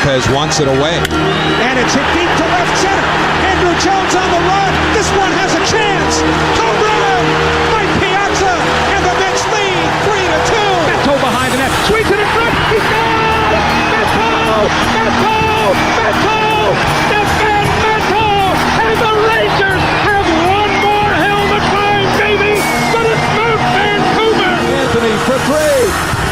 Lopez wants it away. And it's hit deep to left center. Andrew Jones on the run. This one has a chance. Home run! Mike Piazza, and the Mets lead 3-2. Matto behind the net. Sweeps it in front. He's gone! Matto! Stefan Matto! And the Rangers have one more hell of a time, baby! But it's Mount Vancouver! Anthony for three.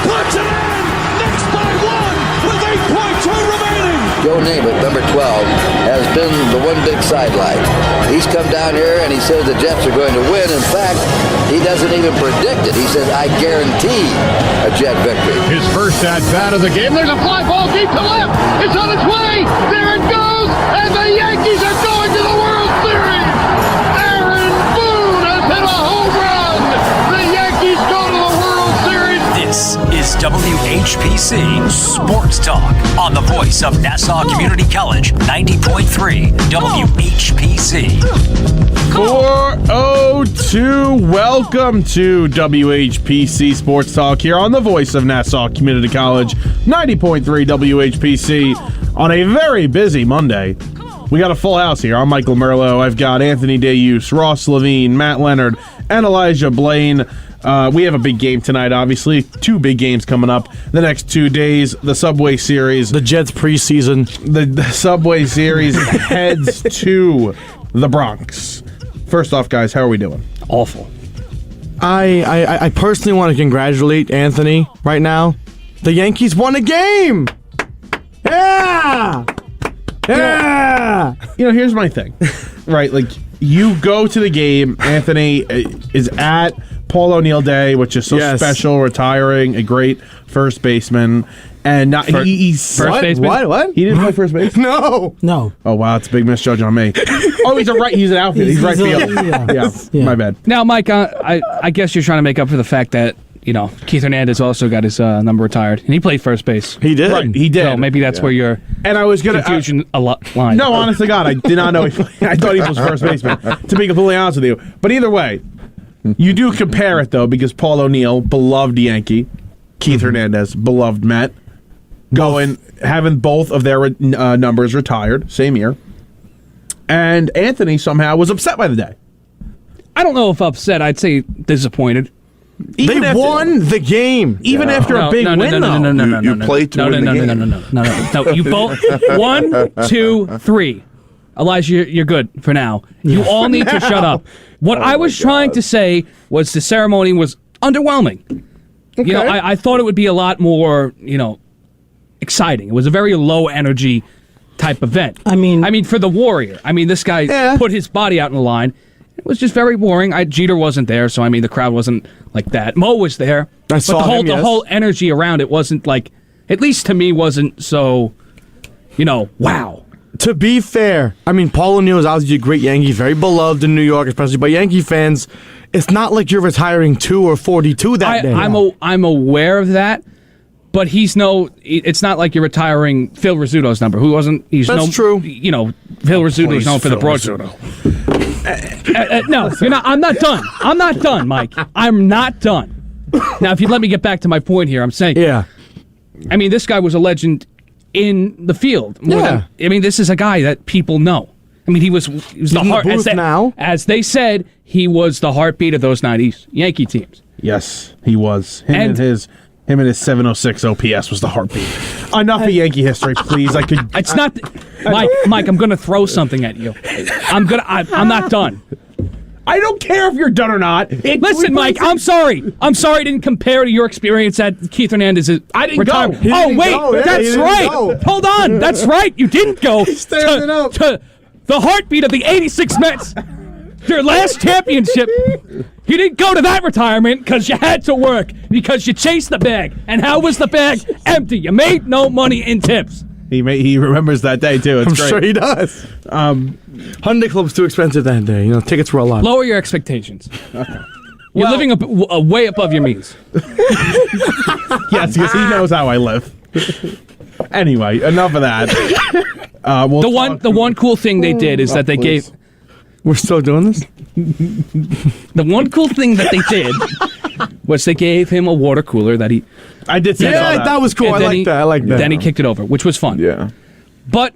Puts it in! Next by one with 8.2 remaining! Joe Namath, number 12, has been the one big sidelight. He's come down here and he says the Jets are going to win. In fact, he doesn't even predict it. He says, I guarantee a Jet victory. His first at-bat of the game. There's a fly ball deep to left. It's on its way. There it goes. And the Yankees are going to the World Series. Aaron Boone has hit a home run. The Yankees go to the World Series. This is WHPC Sports Talk on the voice of Nassau Community College, 90.3 WHPC. 4:02. Welcome to WHPC Sports Talk here on the voice of Nassau Community College, 90.3 WHPC on a very busy Monday. We got a full house here. I'm Michael Merlo. I've got Anthony Deus, Ross Levine, Matt Leonard, and Elijah Blain. We have a big game tonight, obviously. Two big games coming up the next 2 days. The Subway Series. The Jets preseason. The Subway Series heads to the Bronx. First off, guys, how are we doing? Awful. I personally want to congratulate Anthony right now. The Yankees won a game! Yeah! Yeah! Here's my thing. Right, like, you go to the game, Anthony is at Paul O'Neill Day, which is so special, retiring a great first baseman. And he's first baseman? What? He didn't play first base? No. Oh, wow, it's a big misjudge on me. Oh, he's an outfield. He's right field. Yeah, my bad. Now, Mike, I guess you're trying to make up for the fact that, Keith Hernandez also got his number retired, and he played first base. He did. Right, he did. So maybe that's where your confusion line. No, honest to God, I did not know he played. I thought he was first baseman, to be completely honest with you. But either way, you do compare it, though, because Paul O'Neill, beloved Yankee, Keith Hernandez, beloved Met, having both of their numbers retired, same year. And Anthony somehow was upset by the day. I don't know if upset. I'd say disappointed. They won the game. Even after a big win, though. You played to win the game. No. You both 1, 2, 3. Elijah, you're good for now. You all need to shut up. What I was trying to say was the ceremony was underwhelming. Okay. I thought it would be a lot more, exciting. It was a very low energy type event. I mean, for the Warrior. This guy put his body out in the line. It was just very boring. Jeter wasn't there, so the crowd wasn't like that. Mo was there, but the whole energy around it wasn't like, at least to me, wasn't so, wow. To be fair, Paul O'Neill is obviously a great Yankee, very beloved in New York, especially by Yankee fans. It's not like you're retiring 2 or 42 that day. I'm aware of that. But it's not like you're retiring Phil Rizzuto's number, who wasn't. That's true. Phil Rizzuto is known for the broadside. No, you're not. I'm not done. I'm not done, Mike. I'm not done. Now, if you'd let me get back to my point here, I'm saying, this guy was a legend in the field. This is a guy that people know. He was the heart. As they said, he was the heartbeat of those '90s Yankee teams. Yes, he was. Him and his 706 OPS was the heartbeat. Enough of Yankee history, please. It's not, Mike. I'm going to throw something at you. I'm not done. I don't care if you're done or not. Listen, Mike. I'm sorry. I didn't compare to your experience at Keith Hernandez's retirement. That's right. Hold on. That's right. You didn't go to the heartbeat of the '86 Mets. Your last championship. You didn't go to that retirement because you had to work, because you chased the bag. And how was the bag? Empty. You made no money in tips. He remembers that day, too. It's great. Sure he does. Hyundai Club's too expensive that day. Tickets were a lot. Lower your expectations. Okay. You're living way above your means. Yes, because he knows how I live. Anyway, enough of that. The one cool thing they did is that they gave... We're still doing this? The one cool thing that they did was they gave him a water cooler that he... I did say that. That was cool. I like that. Then he kicked it over, which was fun. Yeah. but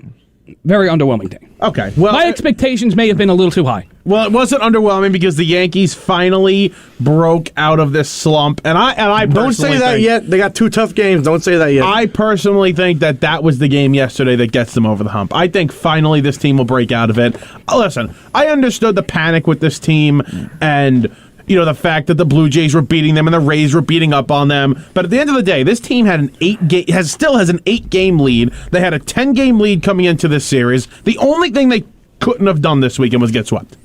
very underwhelming day. Okay. Well, my expectations may have been a little too high. Well, it wasn't underwhelming because the Yankees finally broke out of this slump, and I don't say that yet. They got 2 tough games. Don't say that yet. I personally think that was the game yesterday that gets them over the hump. I think finally this team will break out of it. Listen, I understood the panic with this team and the fact that the Blue Jays were beating them and the Rays were beating up on them. But at the end of the day, this team had still has an 8-game lead. They had a 10-game lead coming into this series. The only thing they couldn't have done this weekend was get swept.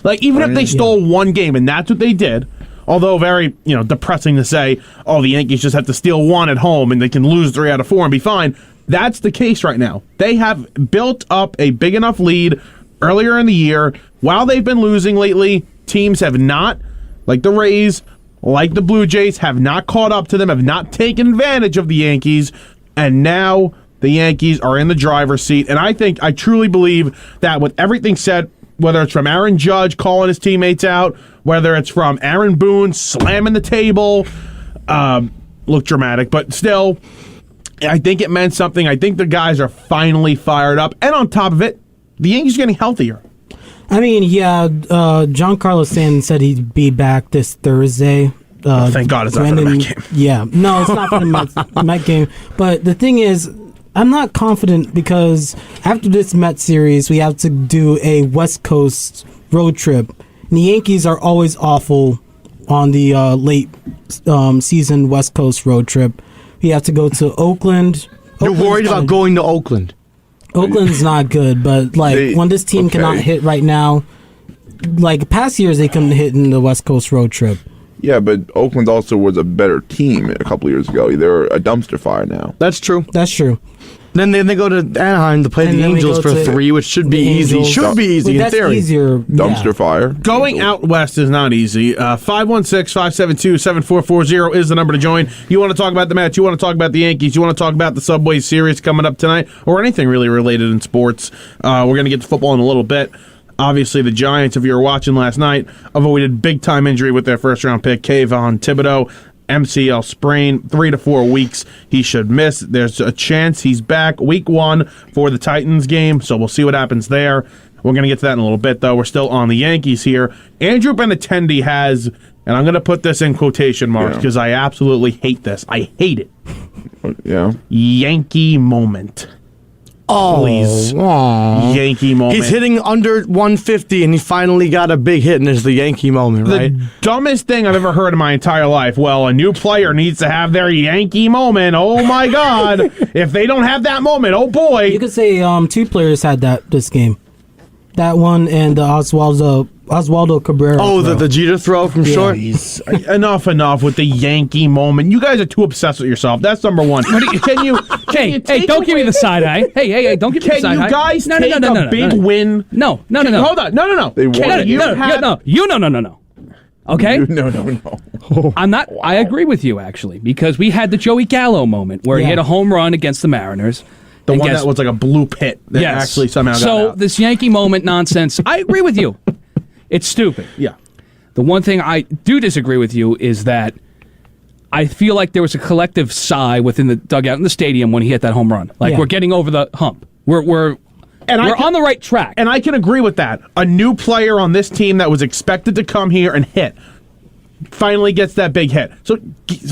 Like, even if they stole one game, and that's what they did, although very, depressing to say, the Yankees just have to steal one at home and they can lose 3 out of 4 and be fine. That's the case right now. They have built up a big enough lead earlier in the year. While they've been losing lately, teams have not, like the Rays, like the Blue Jays, have not caught up to them, have not taken advantage of the Yankees, and now the Yankees are in the driver's seat. And I truly believe that with everything said, whether it's from Aaron Judge calling his teammates out, whether it's from Aaron Boone slamming the table, look dramatic, but still, I think it meant something. I think the guys are finally fired up. And on top of it, the Yankees are getting healthier. I mean, yeah, Giancarlo Stanton said he'd be back this Thursday. Thank God it's not for the Met game. Yeah, no, it's not for the Met game. But the thing is, I'm not confident because after this Met series, we have to do a West Coast road trip. And the Yankees are always awful on the late season West Coast road trip. We have to go to Oakland. You're worried about going to Oakland? Oakland's not good, but when this team cannot hit right now, like past years they couldn't hit in the West Coast road trip. Yeah, but Oakland also was a better team a couple of years ago. They're a dumpster fire now. That's true. That's true. Then they go to Anaheim to play the Angels for 3, which should be easy. Should be easy in theory. Easier. Dumpster fire. Going out west is not easy. 516-572-7440 is the number to join. You want to talk about the Mets, you want to talk about the Yankees, you want to talk about the Subway Series coming up tonight, or anything really related in sports. We're going to get to football in a little bit. Obviously, the Giants, if you were watching last night, avoided big-time injury with their first-round pick, Kayvon Thibodeau. MCL sprain, 3 to 4 weeks he should miss. There's a chance he's back week 1 for the Titans game, so we'll see what happens there. We're going to get to that in a little bit, though. We're still on the Yankees here. Andrew Benintendi has, and I'm going to put this in quotation marks because I absolutely hate this. I hate it. Yeah. Yankee moment. Oh, please. Yankee moment. He's hitting under 150, and he finally got a big hit, and it's the Yankee moment, right? The dumbest thing I've ever heard in my entire life. Well, a new player needs to have their Yankee moment. Oh, my God. If they don't have that moment, oh, boy. You could say 2 players had that this game. That one and Oswaldo Cabrera. Oh, the Jeter throw from short? Enough with the Yankee moment. You guys are too obsessed with yourself. That's number one. Can you Hey, don't give me the side eye. Hey, don't give me the side eye. Can you guys take a big win? No. Hold on. No. They won. No. Okay? No. I'm not. I agree with you, actually, because we had the Joey Gallo moment where he hit a home run against the Mariners. The one that was like a blue pit that actually somehow got out. So this Yankee moment nonsense, I agree with you. It's stupid. Yeah. The one thing I do disagree with you is that I feel like there was a collective sigh within the dugout in the stadium when he hit that home run. Like, we're getting over the hump. We're on the right track. And I can agree with that. A new player on this team that was expected to come here and hit finally gets that big hit. So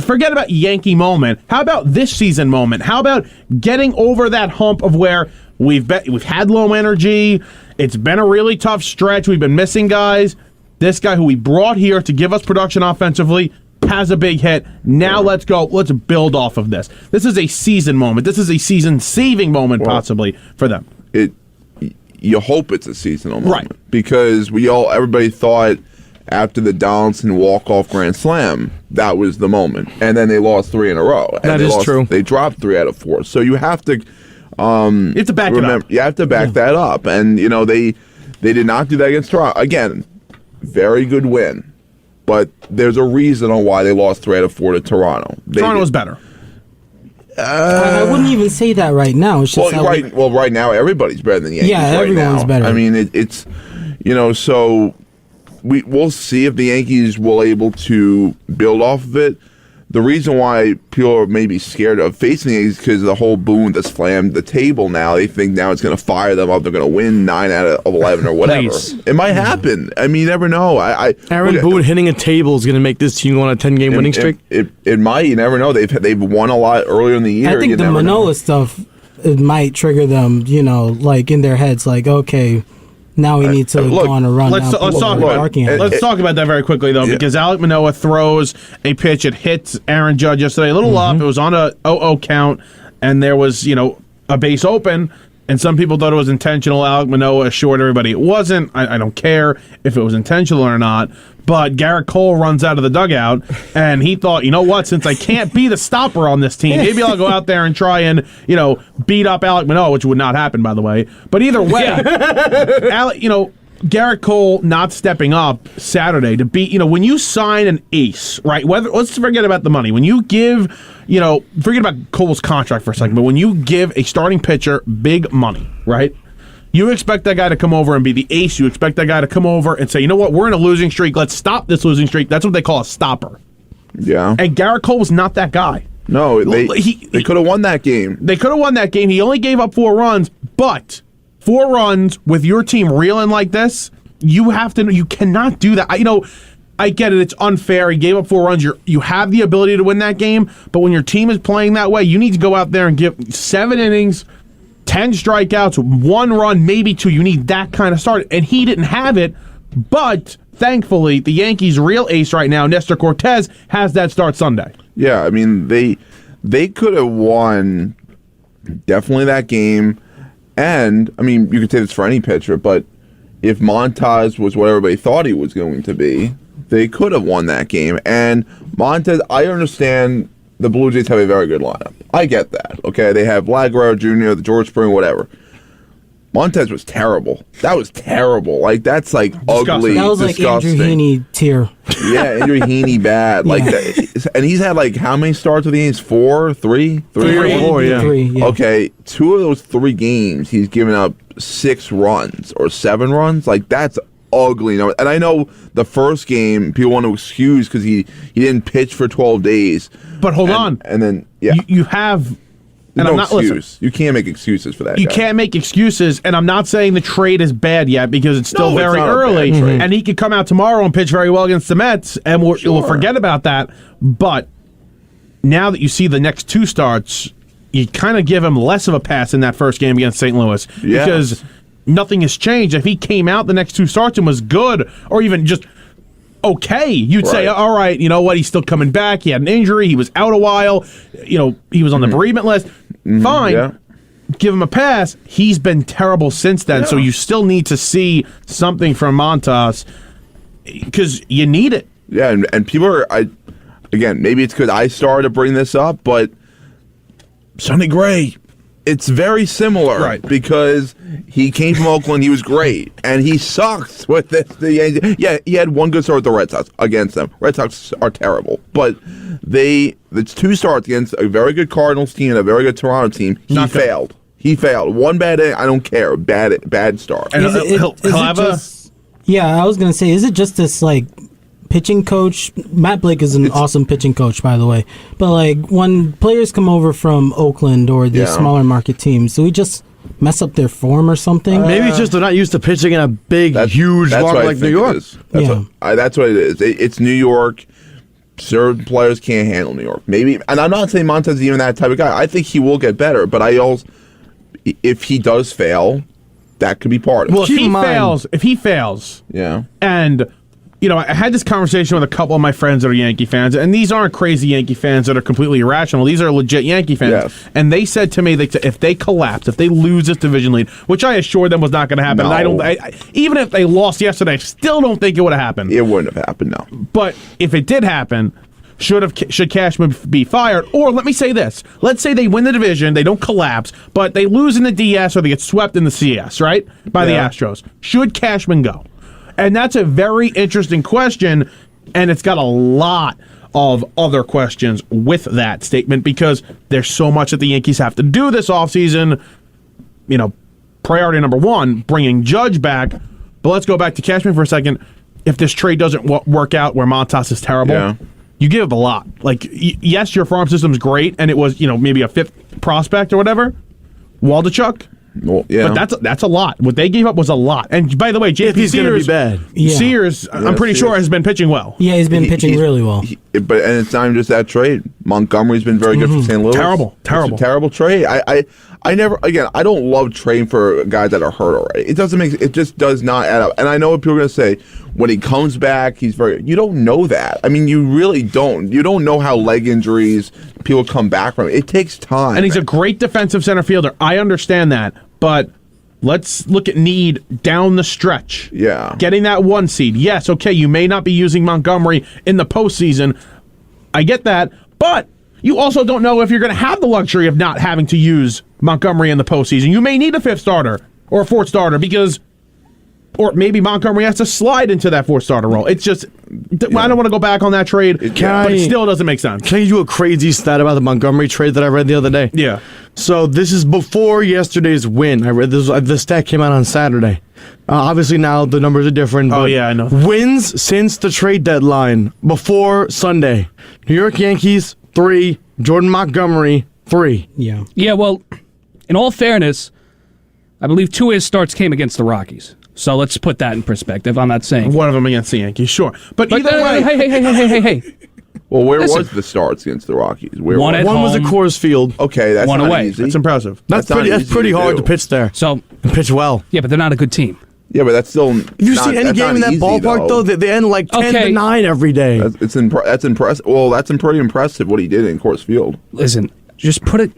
forget about Yankee moment. How about this season moment? How about getting over that hump of where we've had low energy, it's been a really tough stretch, we've been missing guys. This guy who we brought here to give us production offensively has a big hit. Now let's go. Let's build off of this. This is a season moment. This is a season-saving moment possibly for them. You hope it's a seasonal moment. Right. Because everybody thought after the Donaldson walk-off grand slam, that was the moment. And then they lost 3 in a row. That is true. They dropped 3 out of 4. So you have to... you have to back it up. You have to back that up. And, they did not do that against Toronto. Again, very good win. But there's a reason on why they lost 3 out of 4 to Toronto. Toronto was better. I wouldn't even say that right now. It's just right now everybody's better than the Yankees. Yeah, everyone's better. I mean, it's so we'll see if the Yankees will able to build off of it. the reason why people are maybe scared of facing it is because the whole Boone that's slammed the table now. They think now it's going to fire them up. They're going to win 9 out of 11 or whatever. It might happen. I mean, you never know. Aaron Boone hitting a table is going to make this team go on a 10-game winning streak? It might. You never know. They've won a lot earlier in the year. I think the Manoah stuff, it might trigger them, like in their heads, like, okay, now we need to go on a run. Let's talk about that very quickly, though, because Alek Manoah throws a pitch. It hits Aaron Judge yesterday. A little up. It was on a 0-0 count, and there was, a base open, and some people thought it was intentional. Alek Manoah assured everybody it wasn't. I don't care if it was intentional or not. But Garrett Cole runs out of the dugout, and he thought, you know what, since I can't be the stopper on this team, maybe I'll go out there and try and, beat up Alek Manoah, which would not happen, by the way. But either way, Garrett Cole not stepping up Saturday to beat, when you sign an ace, right? Let's forget about the money. When you give, forget about Cole's contract for a second, but when you give a starting pitcher big money, right? You expect that guy to come over and be the ace. You expect that guy to come over and say, you know what, we're in a losing streak. Let's stop this losing streak. That's what they call a stopper. Yeah. And Garrett Cole was not that guy. No, they could have won that game. They could have won that game. He only gave up 4 runs, but 4 runs with your team reeling like this, you cannot do that. I get it. It's unfair. He gave up 4 runs. You have the ability to win that game, but when your team is playing that way, you need to go out there and give 7 innings, 10 strikeouts, 1 run, maybe 2. You need that kind of start. And he didn't have it, but thankfully, the Yankees' real ace right now, Nestor Cortez, has that start Sunday. Yeah, I mean, they could have won definitely that game. And, I mean, you could say this for any pitcher, but if Montas was what everybody thought he was going to be, they could have won that game. And Montas, I understand the Blue Jays have a very good lineup. I get that, okay? They have Vlad Guerrero Jr., the George Springer, whatever. Montez was terrible. That was terrible. Like, that's, like, ugly, that was disgusting. Like Andrew Heaney tier. Yeah, Andrew Heaney bad. Like, that, and he's had, like, how many starts with the Yankees? 4? 3? 3 or 4, yeah. 3, yeah. Okay, 2 of those 3 games, he's given up 6 runs or 7 runs. Like, that's ugly. And I know the first game, people want to excuse because he didn't pitch for 12 days. But hold on. And then, yeah. You have... And no I'm not excuse. listen, you can't make excuses for that. You can't make excuses, and I'm not saying the trade is bad yet because it's still very early, and he could come out tomorrow and pitch very well against the Mets, and we'll forget about that. But now that you see the next 2 starts, you kind of give him less of a pass in that first game against St. Louis because nothing has changed. If he came out the next 2 starts and was good, or even just okay, you'd say, all right, you know what, he's still coming back. He had an injury. He was out a while. He was on the bereavement list. Fine. Yeah. Give him a pass. He's been terrible since then, so you still need to see something from Montas because you need it. Yeah, and people are, again, maybe it's because I started to bring this up, but Sonny Gray, it's very similar because he came from Oakland. He was great, and he sucked with the Yankees. Yeah, he had 1 good start with the Red Sox against them. Red Sox are terrible, but it's 2 starts against a very good Cardinals team and a very good Toronto team. He failed. He failed. 1 bad inning, I don't care. Bad start. And I was gonna say, is it just this like pitching coach? Matt Blake is an awesome pitching coach, by the way. But like when players come over from Oakland or these smaller market teams, do we just mess up their form or something? Maybe it's just they're not used to pitching in a big, huge market like New York. That's what it is. It's New York. Certain players can't handle New York. Maybe, and I'm not saying Montas is even that type of guy. I think he will get better, but if he does fail, that could be part of it. Well, if he fails, and I had this conversation with a couple of my friends that are Yankee fans, and these aren't crazy Yankee fans that are completely irrational. These are legit Yankee fans. And they said to me that if they collapse, if they lose this division lead, which I assured them was not going to happen, and even if they lost yesterday, I still don't think it would have happened. It wouldn't have happened, no. But if it did happen, should Cashman be fired? Or let me say this. Let's say they win the division, they don't collapse, but they lose in the DS or they get swept in the CS, right? By the Astros. Should Cashman go? And that's a very interesting question, and it's got a lot of other questions with that statement because there's so much that the Yankees have to do this offseason. Priority number 1, bringing Judge back. But let's go back to Cashman for a second. If this trade doesn't work out where Montas is terrible, you give up a lot. Like, yes, your farm system's great, and it was, maybe a 5th prospect or whatever. Waldachuk. Well, yeah. But that's a lot. What they gave up was a lot. And by the way, JP He's going to be Sears, bad. Yeah. Sears, I'm pretty sure, has been pitching well. Yeah, he's been pitching really well. And it's not even just that trade. Montgomery's been very good for St. Louis. Terrible. It's a terrible trade. I never, again, I don't love trading for guys that are hurt already. It just does not add up. And I know what people are going to say, when he comes back, you don't know that. I mean, you really don't. You don't know how leg injuries, people come back from. It takes time. And he's a great defensive center fielder. I understand that. But let's look at need down the stretch. Yeah. Getting that 1 seed. Yes, okay, you may not be using Montgomery in the postseason. I get that. But you also don't know if you're going to have the luxury of not having to use Montgomery in the postseason. You may need a 5th starter or a 4th starter or maybe Montgomery has to slide into that 4th starter role. It's just, I don't want to go back on that trade, but it still doesn't make sense. Can I give you a crazy stat about the Montgomery trade that I read the other day? Yeah. So this is before yesterday's win. I read this. The stat came out on Saturday. Obviously now the numbers are different. Oh, but yeah, I know. Wins since the trade deadline before Sunday. New York Yankees, 3. Jordan Montgomery, 3. Yeah. Yeah, well, in all fairness, I believe 2 of his starts came against the Rockies. So let's put that in perspective. I'm not saying one of them against the Yankees, sure. But either way. Hey. Well, where Listen. was the starts against the Rockies? One at One was at home. Coors Field. Okay, that's One not away. easy. That's impressive. That's not easy pretty hard do. to pitch there. So, And pitch well. yeah, but they're not a good team. Yeah, but that's still. Have you seen any game in that ballpark, though? They end like 10-9 every day. That's impressive. Well, that's pretty impressive what he did in Coors Field. Listen, just put it.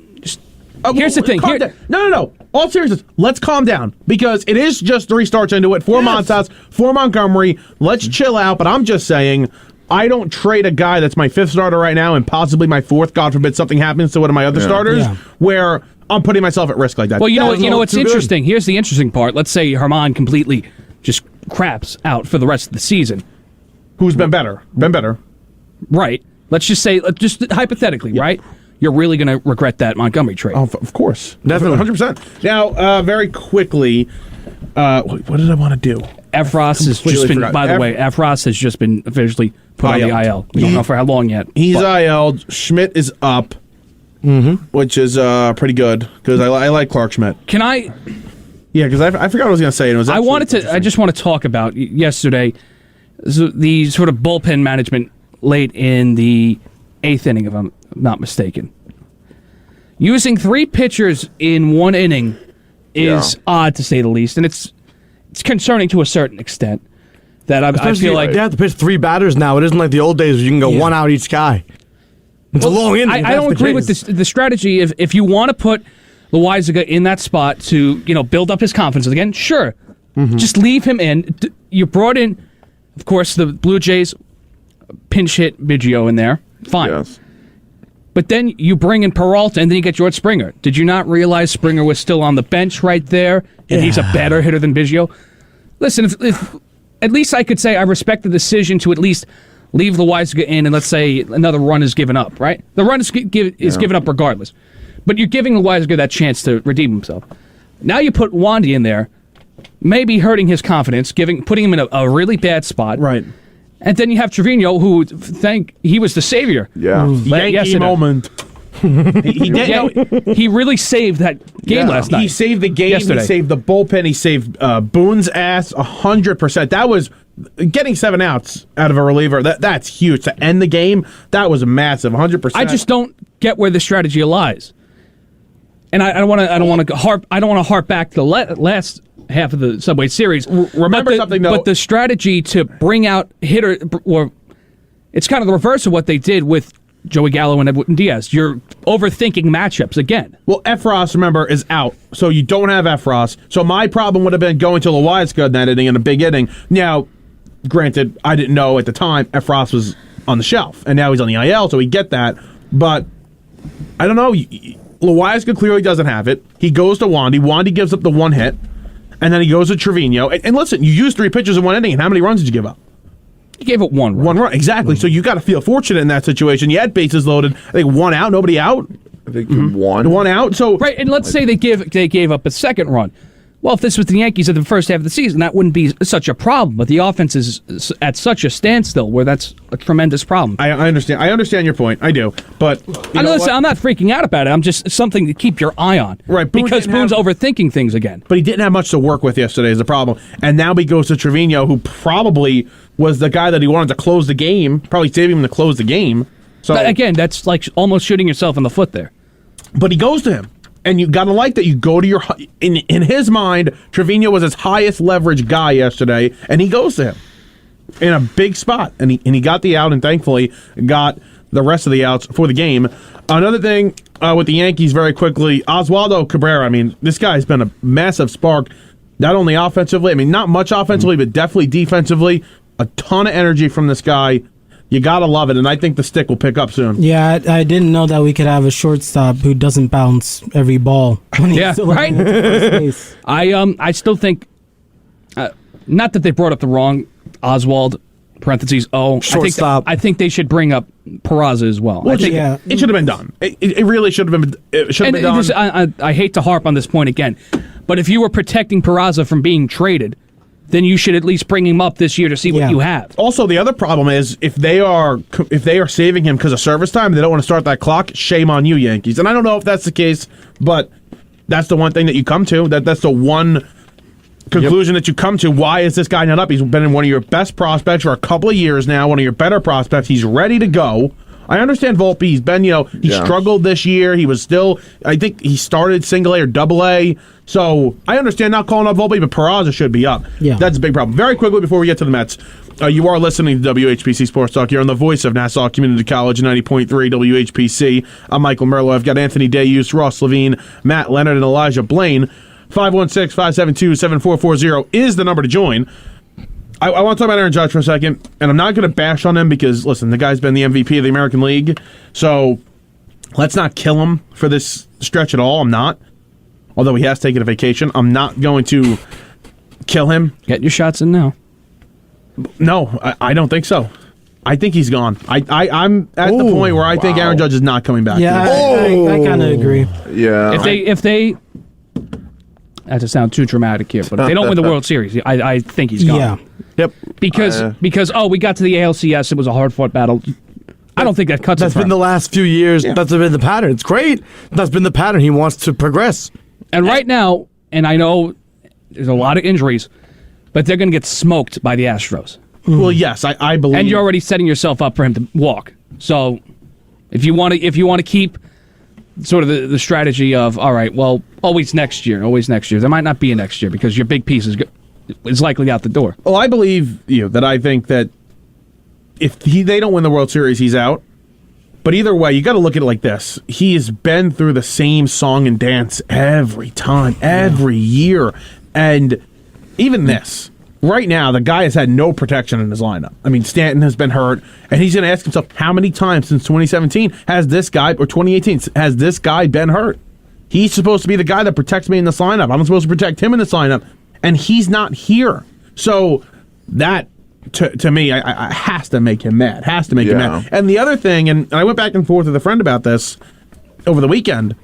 Here's the thing. Calm down. No. All seriousness, let's calm down because it is just 3 starts into it. 4 Montas, 4 Montgomery. Let's chill out. But I'm just saying, I don't trade a guy that's my 5th starter right now and possibly my 4th. God forbid something happens to one of my other starters where I'm putting myself at risk like that. Well, you know what's interesting? Here's the interesting part. Let's say Herman completely just craps out for the rest of the season. Who's been better? Right. Let's just say, just hypothetically, right? You're really going to regret that Montgomery trade. Oh, of course. Definitely. 100%. Now, very quickly, what did I want to do? Efros has just been, by the way, Efros has just been officially put on the IL. We don't know for how long yet. He's IL'd. Schmidt is up, which is pretty good because I like Clark Schmidt. Can I? Yeah, because I forgot what I was going to say. And it was I just want to talk about yesterday the sort of bullpen management late in the 8th inning, if I'm not mistaken. Using 3 pitchers in 1 inning is odd to say the least, and it's concerning to a certain extent. That I feel like they have to pitch 3 batters now. It isn't like the old days where you can go 1 out each guy. It's a long inning. I don't agree with the strategy. If you want to put Loizaga in that spot to build up his confidence again, sure, just leave him in. You brought in, of course, the Blue Jays pinch hit Biggio in there. Fine. Yes. But then you bring in Peralta, and then you get George Springer. Did you not realize Springer was still on the bench right there, and he's a better hitter than Biggio? Listen, if at least I could say I respect the decision to at least leave Loizaga in, and let's say another run is given up, right? The run is given up regardless. But you're giving Loizaga that chance to redeem himself. Now you put Wandy in there, maybe hurting his confidence, putting him in a really bad spot. Right. And then you have Trevino, who he was the savior. Yeah. Yankee moment. He really saved that game last night. He saved the game. Yesterday. He saved the bullpen. He saved Boone's ass 100%. That was getting 7 outs out of a reliever. That's huge to end the game. That was massive. 100%. I just don't get where the strategy lies. And I don't want to harp back to the last half of the Subway Series. Remember something though. But the strategy to bring out hitter, or it's kind of the reverse of what they did with Joey Gallo and Edwin Diaz. You're overthinking matchups again. Well, Efros, remember, is out, so you don't have Efros. So my problem would have been going to Loizaga in that inning in a big inning. Now, granted, I didn't know at the time Efros was on the shelf, and now he's on the IL, so we get that. But I don't know. Loizaga clearly doesn't have it. He goes to Wandy. Wandy gives up the 1 hit, and then he goes to Trevino. And listen, you used 3 pitchers in 1 inning, and how many runs did you give up? He gave up 1 run. 1 run, exactly. So you got to feel fortunate in that situation. You had bases loaded. I think 1 out, nobody out. I think 1 out. So right, and let's say they gave up a 2nd run. Well, if this was the Yankees at the first half of the season, that wouldn't be such a problem. But the offense is at such a standstill where that's a tremendous problem. I understand. I understand your point. I do. But I'm not freaking out about it. I'm just something to keep your eye on. Right. Because Boone's overthinking things again. But he didn't have much to work with yesterday is the problem. And now he goes to Trevino, who probably was the guy that he wanted to close the game, probably saving him to close the game. So again, that's like almost shooting yourself in the foot there. But he goes to him. And you got to like that you go to your... In his mind, Trevino was his highest leverage guy yesterday, and he goes to him in a big spot. And he got the out and thankfully got the rest of the outs for the game. Another thing with the Yankees very quickly, Oswaldo Cabrera, I mean, this guy's been a massive spark, not only offensively, I mean, not much offensively, but definitely defensively. A ton of energy from this guy. You got to love it, and I think the stick will pick up soon. Yeah, I didn't know that we could have a shortstop who doesn't bounce every ball. When he's still right. I still think, not that they brought up the wrong Oswald, parentheses, shortstop. I think they should bring up Peraza as well. Well, I think it should have been done. It really should have been. It should have been done. I hate to harp on this point again, but if you were protecting Peraza from being traded, then you should at least bring him up this year to see what you have. Also, the other problem is if they are saving him because of service time, they don't want to start that clock. Shame on you, Yankees. And I don't know if that's the case, but that's the one thing that you come to. That's the one conclusion that you come to. Why is this guy not up? He's been in one of your best prospects for a couple of years now. One of your better prospects. He's ready to go. I understand Volpe. He's been, he struggled this year. He was still, I think he started single A or double A. So I understand not calling up Volpe, but Peraza should be up. Yeah. That's a big problem. Very quickly before we get to the Mets, you are listening to WHPC Sports Talk here on the voice of Nassau Community College, 90.3 WHPC. I'm Michael Merlo. I've got Anthony Deus, Ross Levine, Matt Leonard, and Elijah Blain. 516-572-7440 is the number to join. I want to talk about Aaron Judge for a second, and I'm not going to bash on him because, listen, the guy's been the MVP of the American League, so let's not kill him for this stretch at all. I'm not. Although he has taken a vacation, I'm not going to kill him. Get your shots in now. No, I don't think so. I think he's gone. I'm at the point where I think Aaron Judge is not coming back. Yeah, I kind of agree. Yeah. If they not to sound too dramatic here, but if they don't win the World Series, I think he's gone. Yeah. Yep. Because we got to the ALCS, it was a hard-fought battle. I don't think that cuts it. That's been the last few years. Yeah. That's been the pattern. It's great. That's been the pattern. He wants to progress. And right now, and I know there's a lot of injuries, but they're going to get smoked by the Astros. Well, yes, I believe. And you're already setting yourself up for him to walk. So if you want to keep sort of the strategy of, all right, well, always next year. There might not be a next year because your big piece is likely out the door. Well, I believe that I think that if they don't win the World Series, he's out. But either way, you got to look at it like this. He has been through the same song and dance every time, every year. And even this, right now, the guy has had no protection in his lineup. I mean, Stanton has been hurt, and he's going to ask himself, how many times since 2017 has this guy, or 2018, has this guy been hurt? He's supposed to be the guy that protects me in this lineup. I'm supposed to protect him in this lineup, and he's not here. So that, to me, I has to make him mad. Has to make him mad. And the other thing, and I went back and forth with a friend about this over the weekend.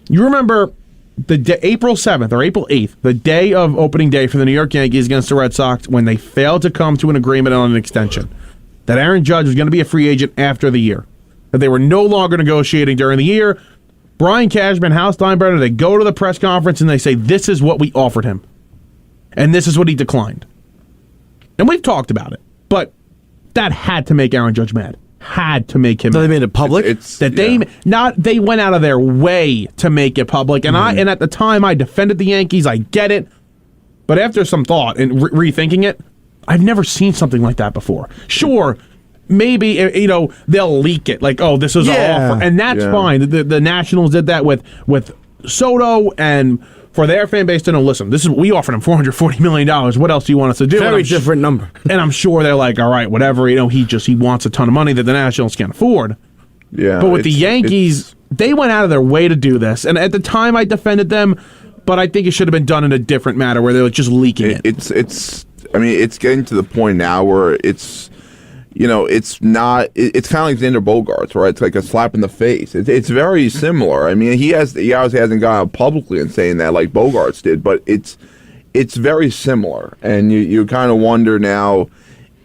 You remember April 7th or April 8th, the day of opening day for the New York Yankees against the Red Sox, when they failed to come to an agreement on an extension, that Aaron Judge was going to be a free agent after the year, that they were no longer negotiating during the year. Brian Cashman, Hal Steinbrenner, they go to the press conference and they say, this is what we offered him, and this is what he declined. And we've talked about it, but that had to make Aaron Judge mad. Had to make him. So they made it public. They went out of their way to make it public. And and at the time I defended the Yankees. I get it, but after some thought and rethinking it, I've never seen something like that before. Sure, maybe they'll leak it like, oh, this is our offer, and that's fine. The Nationals did that with Soto, and for their fan base to know, listen, we offered him $440 million. What else do you want us to do? Very different number. And I'm sure they're like, all right, whatever. He wants a ton of money that the Nationals can't afford. Yeah. But with the Yankees, they went out of their way to do this. And at the time, I defended them, but I think it should have been done in a different manner where they were just leaking it. It's getting to the point now where it's it's not. It's kind of like Xander Bogaerts, right? It's like a slap in the face. It's very similar. I mean, he obviously hasn't gone out publicly and saying that like Bogaerts did, but it's very similar. And you kind of wonder now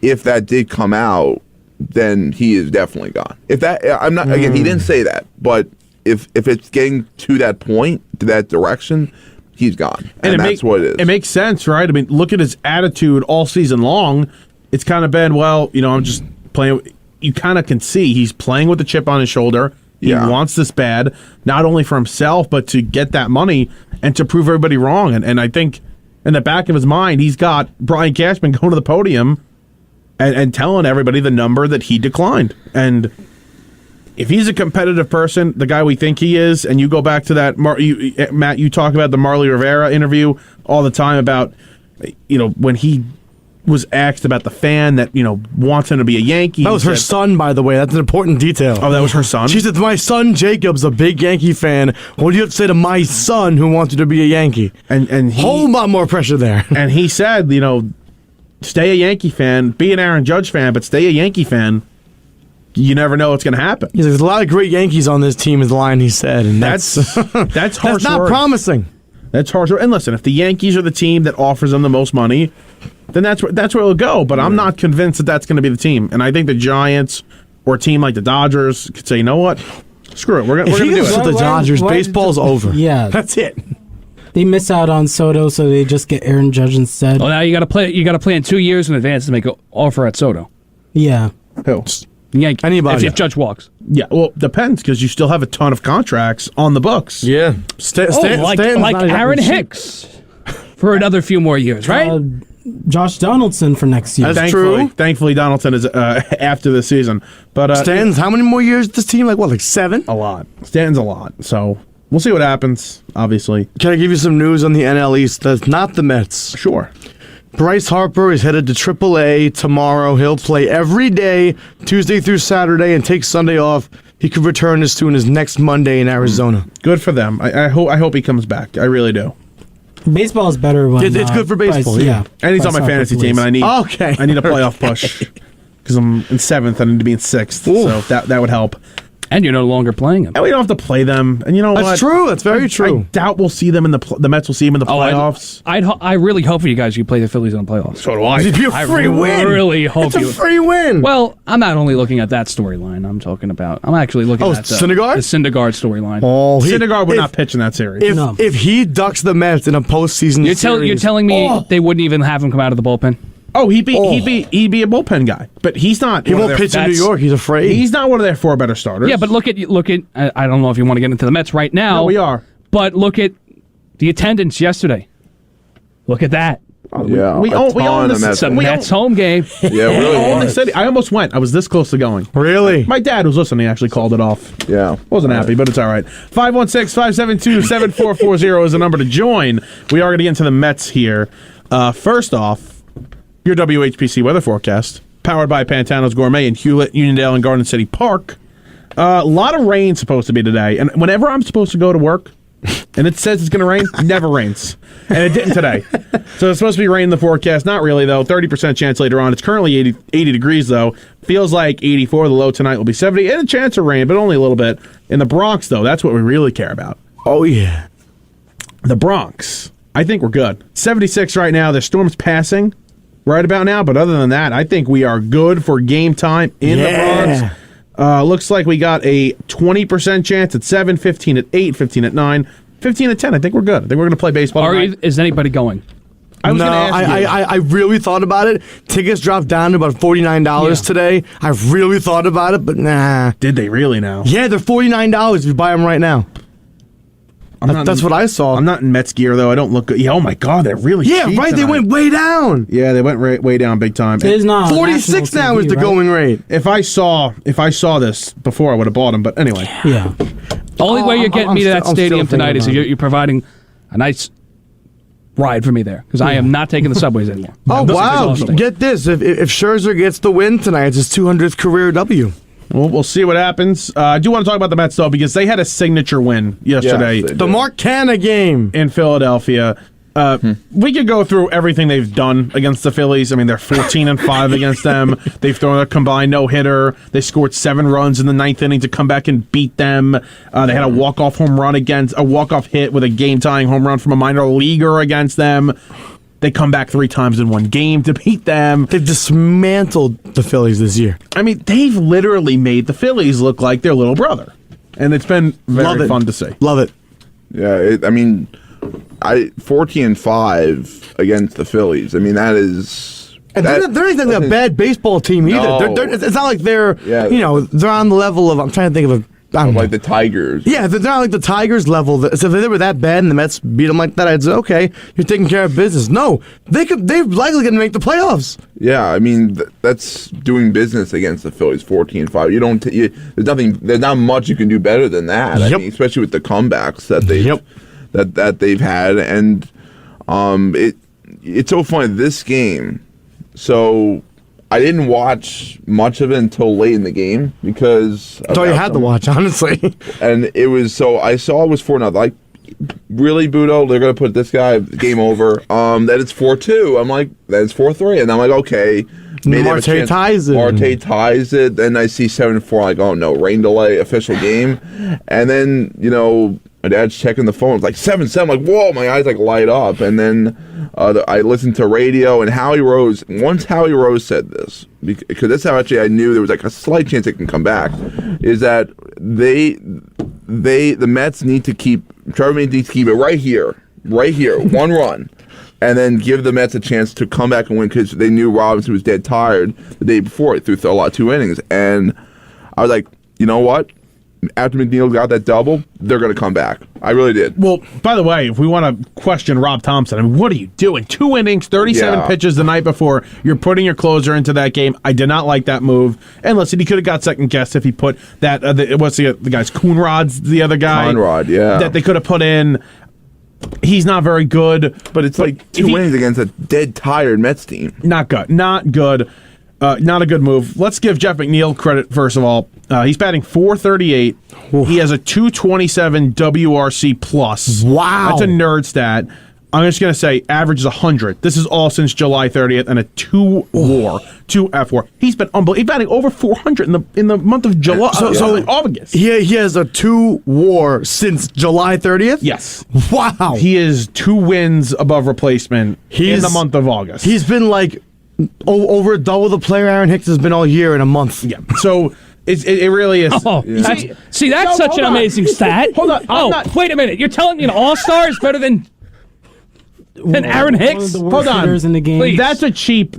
if that did come out, then he is definitely gone. If that, I'm not. Again, he didn't say that, but if it's getting to that point, to that direction, he's gone, and that's what it is. It makes sense, right? I mean, look at his attitude all season long. It's kind of been, I'm just playing. You kind of can see he's playing with the chip on his shoulder. He wants this bad, not only for himself, but to get that money and to prove everybody wrong. And I think in the back of his mind, he's got Brian Cashman going to the podium and telling everybody the number that he declined. And if he's a competitive person, the guy we think he is, and you go back to that, Matt, you talk about the Marley Rivera interview all the time about, when he was asked about the fan that, wants him to be a Yankee. That was her son, by the way. That's an important detail. Oh, that was her son? She said, my son Jacob's a big Yankee fan. What do you have to say to my son who wants you to be a Yankee? And he, whole lot more pressure there. And he said, stay a Yankee fan, be an Aaron Judge fan, but stay a Yankee fan. You never know what's going to happen. He's like, there's a lot of great Yankees on this team, is the line he said. And that's harsh. That's not promising. That's harsh. And listen, if the Yankees are the team that offers them the most money, then that's where it'll go. But I'm not convinced that that's going to be the team. And I think the Giants or a team like the Dodgers could say, you know what? Screw it. We're going to do it. The Dodgers, baseball's over. Yeah. That's it. They miss out on Soto, so they just get Aaron Judge instead. Well, now you got to play. You got to play in 2 years in advance to make an offer at Soto. Yeah. Who? Anybody. If Judge walks. Yeah, well, depends, because you still have a ton of contracts on the books. Yeah. Like Aaron Hicks for another few more years, right? Josh Donaldson for next year. That's true. Thankfully, Donaldson is after the season. But Stanton's how many more years this team? Like 7? A lot. Stanton's a lot. So we'll see what happens, obviously. Can I give you some news on the NL East? That's not the Mets. Sure. Bryce Harper is headed to AAA tomorrow. He'll play every day, Tuesday through Saturday, and take Sunday off. He could return as soon as next Monday in Arizona. Good for them. I hope he comes back. I really do. Baseball is better when it's good for baseball. Bryce, yeah. And he's on my fantasy team, and I need a playoff push because I'm in 7th. I need to be in 6th, so that would help. And you're no longer playing them. And we don't have to play them. And you know what? That's true. That's very true. I doubt we'll see them in the Mets will see them in the playoffs. I really hope for you guys you play the Phillies in the playoffs. So do I. It'd be a free win. I really hope it's a free win. Well, I'm not only looking at that storyline. I'm actually looking at Syndergaard? The Syndergaard storyline. Oh, Syndergaard would not pitch in that series. If he ducks the Mets in a postseason series. You're telling me they wouldn't even have him come out of the bullpen? Oh, he'd be a bullpen guy, but he's not. He won't pitch in New York. He's afraid. He's not one of their 4 better starters. Yeah, but look at. I don't know if you want to get into the Mets right now. No, we are. But look at the attendance yesterday. Look at that. Yeah, we own this. It's a Mets home game. Yeah, really own the city. I almost went. I was this close to going. Really? My dad was listening. Actually called it off. Yeah, wasn't happy, but it's all right. 516-572-7440 is the number to join. We are going to get into the Mets here. First off, your WHPC weather forecast, powered by Pantano's Gourmet in Hewlett, Uniondale, and Garden City Park. A lot of rain supposed to be today, and whenever I'm supposed to go to work, and it says it's going to rain, it never rains, and it didn't today. So it's supposed to be rain in the forecast. Not really, though. 30% chance later on. It's currently 80 degrees, though. Feels like 84. The low tonight will be 70, and a chance of rain, but only a little bit. In the Bronx, though, that's what we really care about. Oh, yeah. The Bronx. I think we're good. 76 right now. The storm's passing right about now, but other than that, I think we are good for game time in the Bronx. Looks like we got a 20% chance at 7, 15 at 8, 15 at 9, 15 at 10. I think we're good. I think we're going to play baseball tonight. Is anybody going? I really thought about it. Tickets dropped down to about $49 today. I really thought about it, but nah. Did they really now? Yeah, they're $49 if you buy them right now. That's what I saw. I'm not in Mets gear, though. I don't look good. Yeah, oh, my God, they're really cheap right. tonight. They went way down. Yeah, they went way down big time. It is not 46 now is the going rate. If I saw this before, I would have bought them. But anyway. Yeah. The only way you're getting me to that stadium tonight is if you're providing a nice ride for me there, because I am not taking the subways anymore. Oh, wow. Get this. If Scherzer gets the win tonight, it's his 200th career W. Well, we'll see what happens. I do want to talk about the Mets, though, because they had a signature win yesterday. The Mark Canha game in Philadelphia. We could go through everything they've done against the Phillies. I mean, they're 14-5 against them. They've thrown a combined no-hitter. They scored 7 runs in the 9th inning to come back and beat them. They had a walk-off hit with a game-tying home run from a minor leaguer against them. They come back 3 times in one game to beat them. They've dismantled the Phillies this year. I mean, they've literally made the Phillies look like their little brother. And it's been very fun to see. Love it. Yeah, 14-5 against the Phillies. I mean, that is. And they're not even a bad baseball team either. No. It's not like they're they're on the level of, I'm trying to think of like the Tigers. Yeah, they're not like the Tigers level. So if they were that bad and the Mets beat them like that, I'd say, okay, you're taking care of business. No, they're likely going to make the playoffs. Yeah, I mean that's doing business against the Phillies. 14-5. You don't. There's not much you can do better than that. Yep. I mean, especially with the comebacks that they've had, and it's so funny this game. So I didn't watch much of it until late in the game because that's all you had to watch, honestly. And it was I saw it was 4-0. Like, really, Budo? They're gonna put this guy game over. Then it's 4-2. I'm like, then it's 4-3, and I'm like, okay. Marte ties it. Then I see 7-4. Like, oh no, rain delay, official game. And then my dad's checking the phone. It's like 7-7. I'm like, whoa, my eyes like light up. And then I listened to radio, and once Howie Rose said this, because that's how actually I knew there was like a slight chance it can come back, is that the Mets need to keep Trevor needs to keep it right here, 1 run, and then give the Mets a chance to come back and win, because they knew Robinson was dead tired the day before. He threw a lot of 2 innings, and I was like, you know what? After McNeil got that double, they're going to come back. I really did. Well, by the way, if we want to question Rob Thompson, I mean, what are you doing? 2 innings, 37 pitches the night before. You're putting your closer into that game. I did not like that move. And listen, he could have got second guessed if he put that. What's the guy's Coonrod's the other guy? Conrad, yeah. That they could have put in. He's not very good. But it's like 2 innings against a dead tired Mets team. Not good. Not good. Not a good move. Let's give Jeff McNeil credit, first of all. He's batting .438. Oof. He has a .227 WRC plus. Wow. That's a nerd stat. I'm just going to say average is 100. This is all since July 30th, and a 2 WAR, 2 F4. He's been unbelievable. He's batting over 400 in the month of July. So August. He has a 2 WAR since July 30th? Yes. Wow. He is 2 wins above replacement in the month of August. He's been like over double the player Aaron Hicks has been all year in a month. Yeah. So it really is. Oh, yeah. See, that's such an amazing stat. Hold on. Wait a minute. You're telling me an all-star is better than Aaron Hicks? Hold on. In the game. Please. That's a cheap,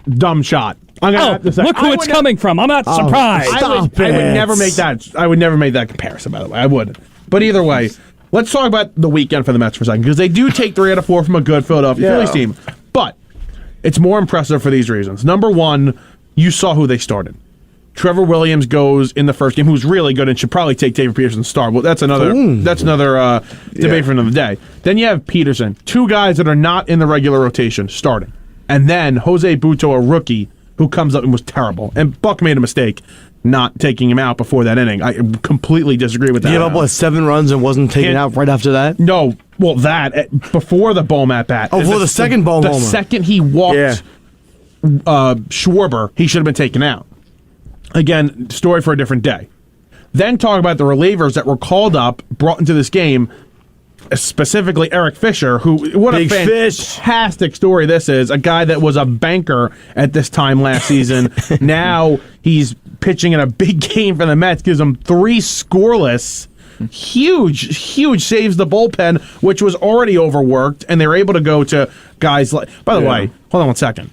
dumb shot. I'm gonna have to say, look who it's coming from. I'm not surprised. I would never make that. I would never make that comparison. By the way, I wouldn't. But either way, let's talk about the weekend for the Mets for a second, because they do take 3 out of 4 from a good Philadelphia Phillies team. But it's more impressive for these reasons. Number one, you saw who they started. Trevor Williams goes in the first game, who's really good and should probably take David Peterson's start. Well, that's another debate for another day. Then you have Peterson, 2 guys that are not in the regular rotation starting. And then Jose Butto, a rookie, who comes up and was terrible. And Buck made a mistake not taking him out before that inning. I completely disagree with that. He gave up 7 runs and wasn't taken out right after that? No. Well, before the Bohm at bat. Oh, for the second Bohm The second he walked Schwarber, he should have been taken out. Again, story for a different day. Then talk about the relievers that were called up, brought into this game, specifically Eric Fisher, what a fantastic story this is. A guy that was a banker at this time last season. Now he's pitching in a big game for the Mets, gives them 3 scoreless. Huge saves the bullpen, which was already overworked, and they're able to go to guys like... By the way, hold on 1 second.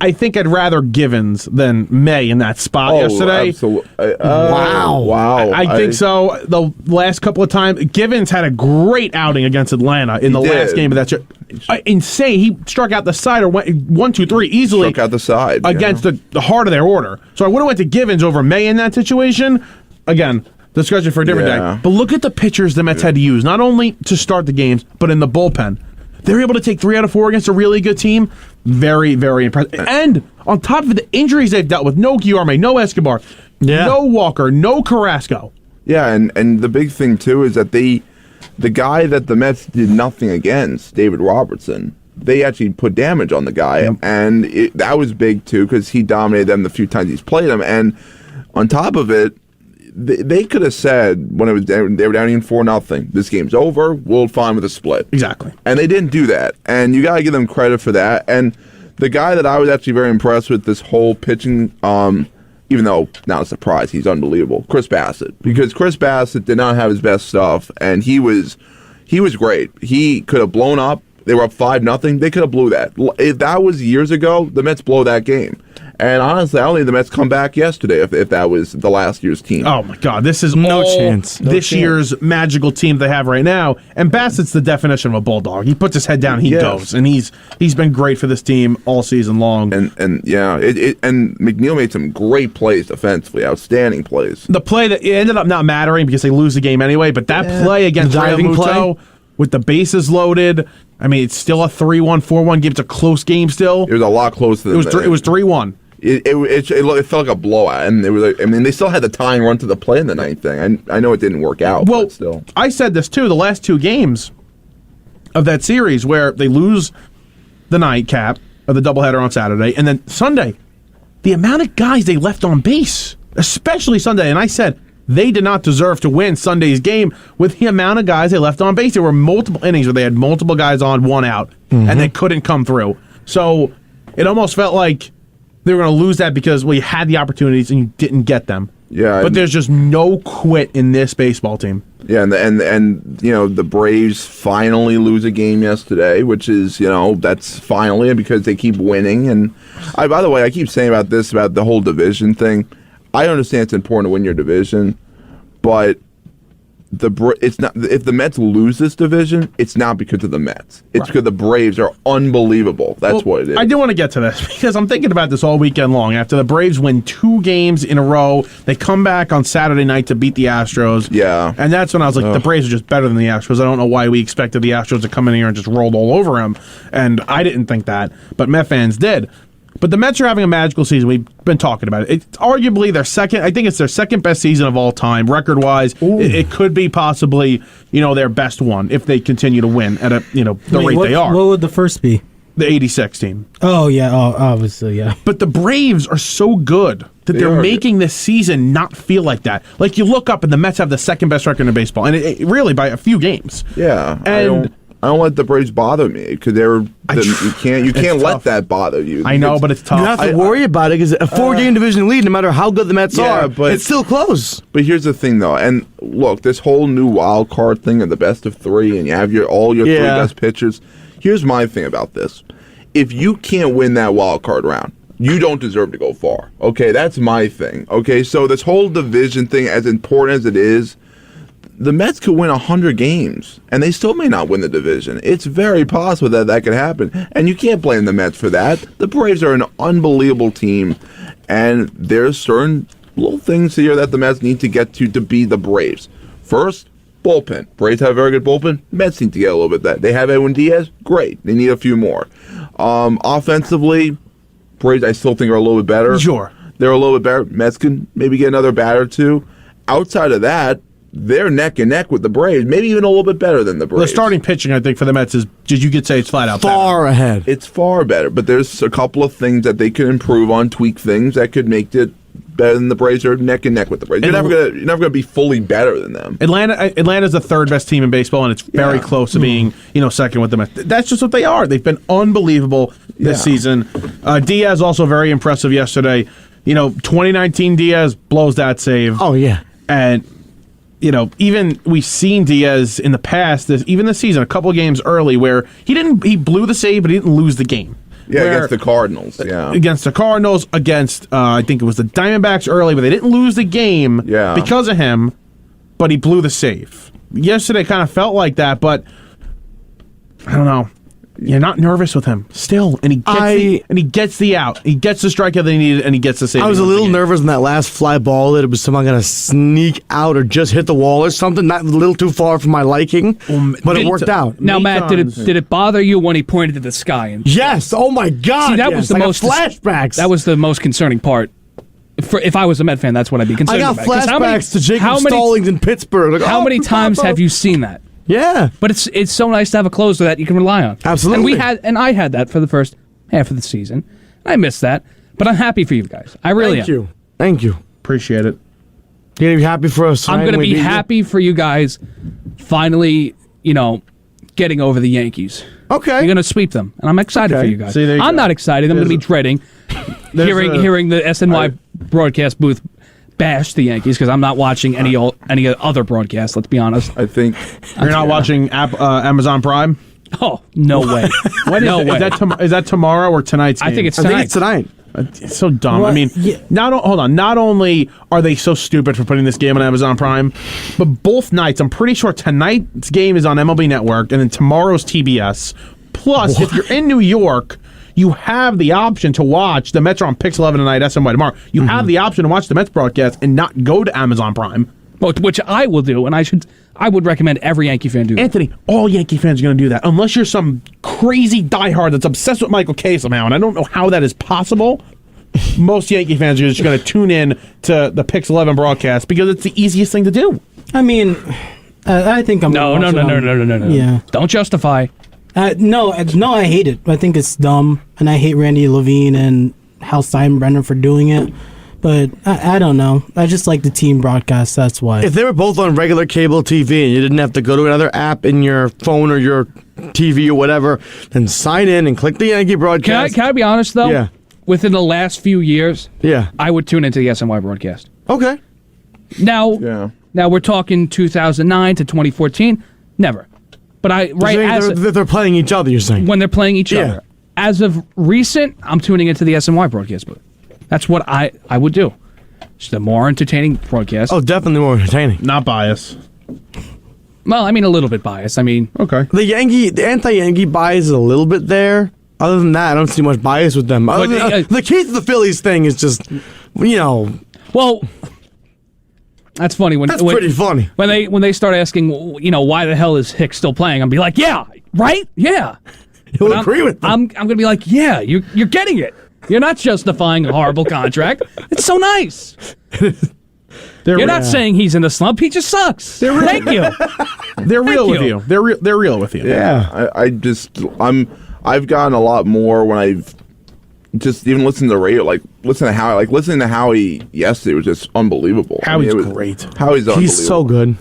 I think I'd rather Givens than May in that spot yesterday. Absolutely. Wow. I think so. The last couple of times, Givens had a great outing against Atlanta in the last game of that show. Insane. He struck out the side or went 1, 2, 3 easily. Struck out the side against the heart of their order. So I would have went to Givens over May in that situation. Again, discussion for a different day. But look at the pitchers the Mets had to use, not only to start the games, but in the bullpen. They're able to take 3 out of 4 against a really good team. Very, very impressive. And on top of the injuries they've dealt with, no Guillorme, no Escobar, no Walker, no Carrasco. Yeah, and the big thing, too, is that the guy that the Mets did nothing against, David Robertson, they actually put damage on the guy, and that was big too because he dominated them the few times he's played them. And on top of it, they could have said when they were down even 4-0, this game's over, we'll fine with a split. Exactly. And they didn't do that, and you got to give them credit for that. And the guy that I was actually very impressed with this whole pitching, even though not a surprise, he's unbelievable, Chris Bassett, because Chris Bassett did not have his best stuff, and he was great. He could have blown up. They were up 5-0. They could have blew that. If that was years ago, the Mets blow that game. And honestly, I don't think the Mets come back yesterday if that was the last year's team. Oh, my God. This is no chance. This year's magical team they have right now. And Bassett's the definition of a bulldog. He puts his head down, he goes. And he's been great for this team all season long. And McNeil made some great plays defensively, outstanding plays. The play that it ended up not mattering because they lose the game anyway, but that play against Realmuto with the bases loaded, I mean, it's still a 3-1, 4-1 game. It's a close game still. It was a lot closer than that. It was 3-1. It felt like a blowout, and they still had the tying run to the play in the ninth thing. I know it didn't work out, but still. I said this too. The last two games of that series where they lose the nightcap of the doubleheader on Saturday, and then Sunday, the amount of guys they left on base, especially Sunday, and I said they did not deserve to win Sunday's game with the amount of guys they left on base. There were multiple innings where they had multiple guys on, one out, and they couldn't come through. So it almost felt like they were going to lose that because you had the opportunities and you didn't get them. Yeah, but there's just no quit in this baseball team. Yeah, and you know the Braves finally lose a game yesterday, which is that's finally because they keep winning. And by the way, I keep saying about the whole division thing. I understand it's important to win your division, but it's not. If the Mets lose this division, it's not because of the Mets. It's because the Braves are unbelievable. That's what it is. I do want to get to this because I'm thinking about this all weekend long. After the Braves win 2 games in a row, they come back on Saturday night to beat the Astros. Yeah, and that's when I was like, the Braves are just better than the Astros. I don't know why we expected the Astros to come in here and just roll all over them, and I didn't think that, but Met fans did. But the Mets are having a magical season. We've been talking about it. It's arguably their second. I think it's their second best season of all time, record-wise. It could be possibly, their best one if they continue to win at the rate they are. What would the first be? The '86 team. Oh yeah, obviously yeah. But the Braves are so good that they're making this season not feel like that. Like you look up and the Mets have the second best record in baseball, and it really by a few games. Yeah, and I don't let the Braves bother me because you can't let that bother you. I know, but it's tough. You have to worry about it because a 4-game division lead, no matter how good the Mets are, but it's still close. But here's the thing, though, and look, this whole new wild card thing of the best of 3, and you have all your 3 best pitchers. Here's my thing about this: if you can't win that wild card round, you don't deserve to go far. Okay, that's my thing. Okay, so this whole division thing, as important as it is, the Mets could win 100 games, and they still may not win the division. It's very possible that could happen, and you can't blame the Mets for that. The Braves are an unbelievable team, and there's certain little things here that the Mets need to get to be the Braves. First, bullpen. Braves have a very good bullpen. Mets need to get a little bit of that. They have Edwin Diaz. Great. They need a few more. Offensively, Braves I still think are a little bit better. Sure. They're a little bit better. Mets can maybe get another batter or two. Outside of that, they're neck and neck with the Braves, maybe even a little bit better than the Braves. The starting pitching, I think, for the Mets is, you could say it's flat out far ahead. It's far better, but there's a couple of things that they could improve on, tweak things that could make it better than the Braves. Are neck and neck with the Braves. You're never gonna be fully better than them. Atlanta's the 3rd best team in baseball, and it's very close to being second with the Mets. That's just what they are. They've been unbelievable this season. Diaz also very impressive yesterday. 2019 Diaz blows that save. Oh yeah, and. Even we've seen Diaz in the past, even this season, a couple games early where he blew the save, but he didn't lose the game. Yeah, against the Cardinals. Yeah, against the Cardinals, against I think it was the Diamondbacks early, but they didn't lose the game because of him, but he blew the save. Yesterday kind of felt like that, but I don't know. You're not nervous with him still, and he gets the out. He gets the strikeout that he needed, and he gets the save. I was a little nervous in that last fly ball that it was someone going to sneak out or just hit the wall or something. Not a little too far from my liking, but it worked out. Now, Matt, did it bother you when he pointed to the sky? Yes. Oh my God. See, that was the most flashbacks. That was the most concerning part. If I was a Met fan, that's what I'd be concerned about. I got flashbacks to Jacob Stallings in Pittsburgh. How many times have you seen that? Yeah. But it's so nice to have a closer that you can rely on. Absolutely. And I had that for the first half of the season. I missed that, but I'm happy for you guys. I really am. Thank you. Appreciate it. You're gonna be happy for us. I'm gonna be happy for you guys finally, getting over the Yankees. Okay. You're gonna sweep them, and I'm excited for you guys. See, there you I'm go. not excited. I'm gonna be dreading hearing the SNY broadcast booth bash the Yankees because I'm not watching any other broadcasts. Let's be honest. I think You're not watching Amazon Prime? Oh, no way. No way. Is that tomorrow or tonight's game? I think it's I tonight. think it's tonight. It's so dumb. Well, I mean, yeah. hold on. Not only are they so stupid for putting this game on Amazon Prime, but both nights, I'm pretty sure tonight's game is on MLB Network and then tomorrow's TBS. Plus, if you're in New York, you have the option to watch the Mets are on Pix 11 tonight, SNY tomorrow. You have the option to watch the Mets broadcast and not go to Amazon Prime. Which I will do, and I would recommend every Yankee fan do that. Anthony, all Yankee fans are going to do that, unless you're some crazy diehard that's obsessed with Michael K somehow, and I don't know how that is possible. Most Yankee fans are just going to tune in to the Pix 11 broadcast because it's the easiest thing to do. I mean, I think I'm No. Yeah. Don't justify. No, I hate it. I think it's dumb, and I hate Randy Levine and Hal Steinbrenner for doing it. But I don't know. I just like the team broadcast. That's why. If they were both on regular cable TV and you didn't have to go to another app in your phone or your TV or whatever, then sign in and click the Yankee broadcast. Can I be honest, though? Yeah. Within the last few years, Yeah. I would tune into the SNY broadcast. Okay. Now we're talking 2009 to 2014. Never. But They're playing each other, you're saying? when they're playing each Yeah. other. As of recent, I'm tuning into the SNY broadcast booth. That's what I would do. It's the more entertaining broadcast. Oh, definitely more entertaining. Not bias. Well, I mean, a little bit biased. I mean, Okay. The anti-Yankee bias is a little bit there. Other than that, I don't see much bias with them. The key to the Phillies thing is just, well, that's funny. that's pretty funny. When they start asking, why the hell is Hicks still playing? I'm be like, yeah, right, yeah. You'll agree with them. I'm gonna be like, yeah, you're getting it. You're not justifying a horrible contract. It's so nice. You're not saying he's in a slump. He just sucks. Thank you. They're real with you. you. They're real with you. Yeah. I've gotten a lot more when I've just even listened to the radio, listening to Howie yesterday was just unbelievable. Howie's great. Howie's unbelievable. He's so good.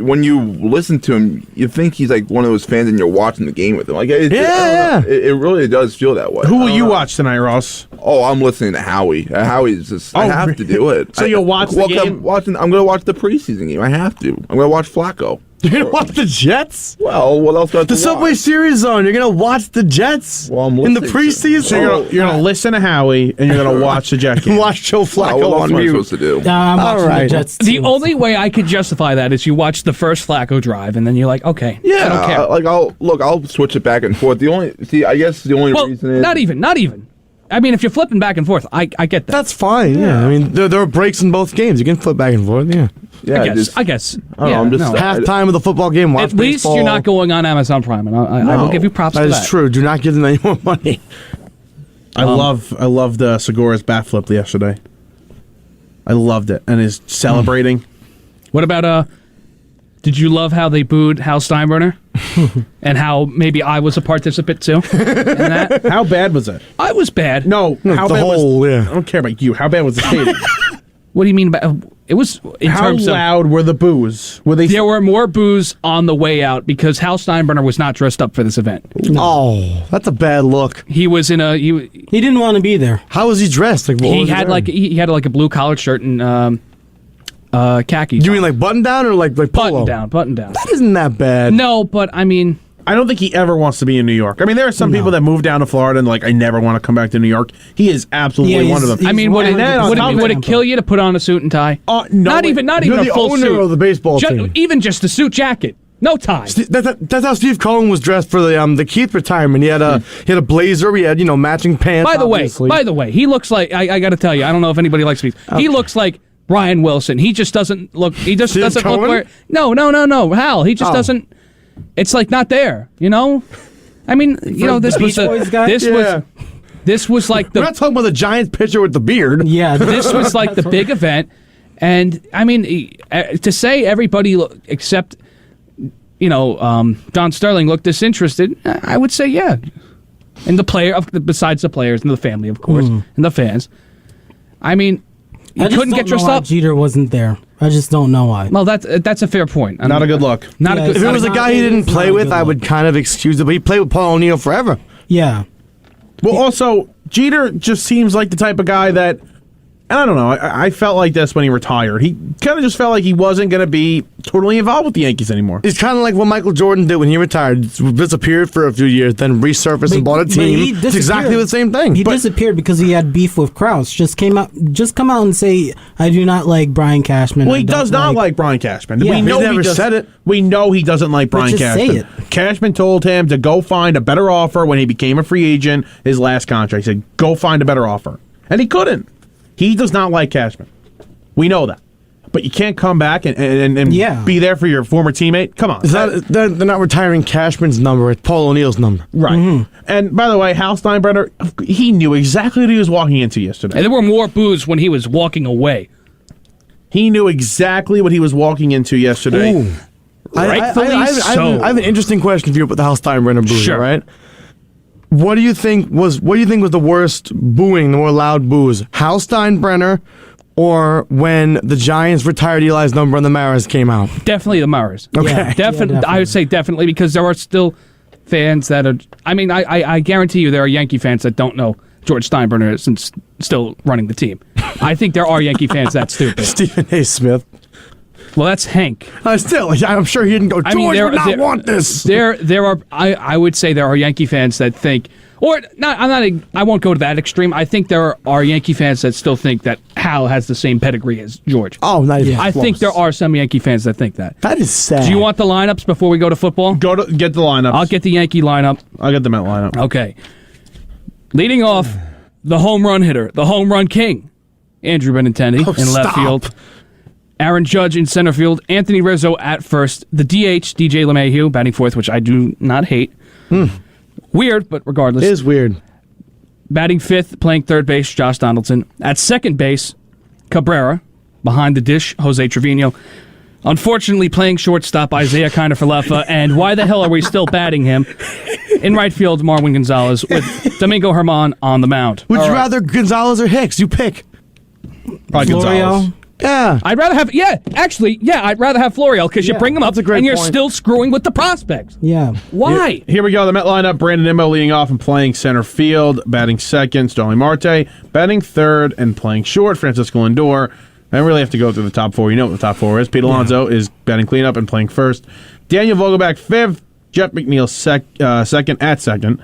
When you listen to him, you think he's like one of those fans, and you're watching the game with him. Like, it really does feel that way. Who will you watch tonight, Ross? Oh, I'm listening to Howie. Howie's just. I have to do it. So you'll watch the game? I'm going to watch the preseason game. I have to. I'm going to watch Flacco. You're going to watch the Jets? Well, what else do I have to The Subway watch? Series zone. You're going to watch the Jets Well, I'm in the listening to- preseason? So you're going to listen to Howie and you're going to watch the Jet game. Watch Joe Flacco What else on am I mute. supposed to do? I'm watching All right. the Jets. The only way I could justify that is you watch the first Flacco drive, and then you're like, okay, I don't care. I'll switch it back and forth. I guess the only reason is not even. I mean, if you're flipping back and forth, I get that. That's fine, yeah. I mean, there are breaks in both games. You can flip back and forth, yeah. I guess. I don't know, I'm just- no. Halftime of the football game, watch At least baseball. you're not going on Amazon Prime, and I will give you props That for is that. true. Do not give them any more money. I loved Segura's bat flip yesterday. I loved it. And his celebrating. What about did you love how they booed Hal Steinbrenner? And how maybe I was a participant too in that? How bad was it? I was bad. No, how the bad whole, was yeah. I don't care about you. How bad was the stadium? What do you mean by it was in How terms of loud were the boos? Were they there were more boos on the way out because Hal Steinbrenner was not dressed up for this event. Oh, that's a bad look. He was in a He didn't want to be there. How was he dressed? Like, what he was had wearing? he had like a blue collared shirt and khaki. You mean like button down or like polo? Button down. That isn't that bad. No, but I mean, I don't think he ever wants to be in New York. I mean, there are some people that move down to Florida and I never want to come back to New York. He is absolutely one of them. I mean, would it kill you to put on a suit and tie? No, not even You're a the full owner suit. of the baseball team. Even just a suit jacket, no tie. That's how Steve Cohen was dressed for the Keith retirement. He had a blazer. He had matching pants. By the obviously. way, he looks like I got to tell you. I don't know if anybody likes me. He looks like Brian Wilson. He just doesn't look. He just Steve doesn't Cohen? look where. No, Hal. He just doesn't. It's like not there. I mean, this was Boys guy? this was like We're the not talking about the Giants pitcher with the beard. Yeah, this was like the big event, And, I mean, to say everybody except, Don Sterling looked disinterested, I would say, yeah. And besides the players and the family, of course, and the fans. I mean, you couldn't get your stuff. Jeter wasn't there. I just don't know why. Well, that's a fair point. Not a good look. If it was a guy he didn't play with, I would kind of excuse it. But he played with Paul O'Neill forever. Yeah. Well, also, Jeter just seems like the type of guy that, and I don't know, I felt like this when he retired. He kind of just felt like he wasn't going to be totally involved with the Yankees anymore. It's kind of like what Michael Jordan did when he retired. Disappeared for a few years, then resurfaced and bought a team. It's exactly the same thing. He disappeared because he had beef with Krause. Just come out and say, I do not like Brian Cashman. Well, he does not like Brian Cashman. Yeah. We know he never said it. We know he doesn't like Brian Cashman. Say it. Cashman told him to go find a better offer when he became a free agent, his last contract. He said, go find a better offer. And he couldn't. He does not like Cashman. We know that. But you can't come back and be there for your former teammate. Come on. They're not retiring Cashman's number. It's Paul O'Neill's number. Right. Mm-hmm. And by the way, Hal Steinbrenner, he knew exactly what he was walking into yesterday. And there were more boos when he was walking away. He knew exactly what he was walking into yesterday. Ooh. Rightfully so. I have an interesting question for you about the Hal Steinbrenner booing, sure. Right? What do you think was the worst booing, the more loud boos? Hal Steinbrenner or when the Giants retired Eli's number and the Maras came out? Definitely the Maras. Okay. Yeah, definitely. I would say definitely because there are still fans that are... I mean, I guarantee you there are Yankee fans that don't know George Steinbrenner is still running the team. I think there are Yankee fans that stupid. Stephen A. Smith. Well, that's Hank. Still, I'm sure he didn't go, George would not want this. There are... I would say there are Yankee fans that think... Or, I won't go to that extreme. I think there are Yankee fans that still think that Hal has the same pedigree as George. Oh, not even I think there are some Yankee fans that think that. That is sad. Do you want the lineups before we go to football? Get the lineups. I'll get the Yankee lineup. I'll get the Met lineup. Okay. Leading off, the home run hitter, the home run king, Andrew Benintendi in left field. Aaron Judge in center field. Anthony Rizzo at first. The DH, DJ LeMahieu, batting fourth, which I do not hate. Weird, but regardless. It is weird. Batting fifth, playing third base, Josh Donaldson. At second base, Cabrera. Behind the dish, Jose Trevino. Unfortunately, playing shortstop, Isaiah Kiner-Falefa. And why the hell are we still batting him? In right field, Marwin Gonzalez with Domingo Germán on the mound. Would you rather Gonzalez or Hicks? You pick. Probably Gonzalez. Yeah. I'd rather have, I'd rather have Florial because you bring him up and you're still screwing with the prospects. Yeah. Why? Here we go. The Met lineup. Brandon Nimmo leading off and playing center field. Batting second, Starling Marte. Batting third and playing short, Francisco Lindor. I don't really have to go through the top four. You know what the top four is. Pete Alonso is batting cleanup and playing first. Daniel Vogelbach fifth. Jeff McNeil second at second.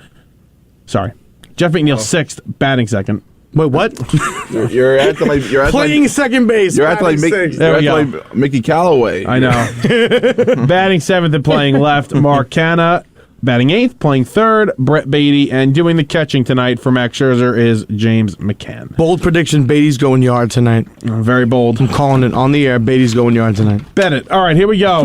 Sorry. Jeff McNeil sixth, batting second. Wait, what? You're acting like playing second base. You're acting like Mickey Callaway. I know. Batting seventh and playing left, Mark Canha. Batting eighth, playing third, Brett Beatty. And doing the catching tonight for Max Scherzer is James McCann. Bold prediction, Beatty's going yard tonight. Very bold. I'm calling it on the air. Beatty's going yard tonight. Bet it. All right, here we go.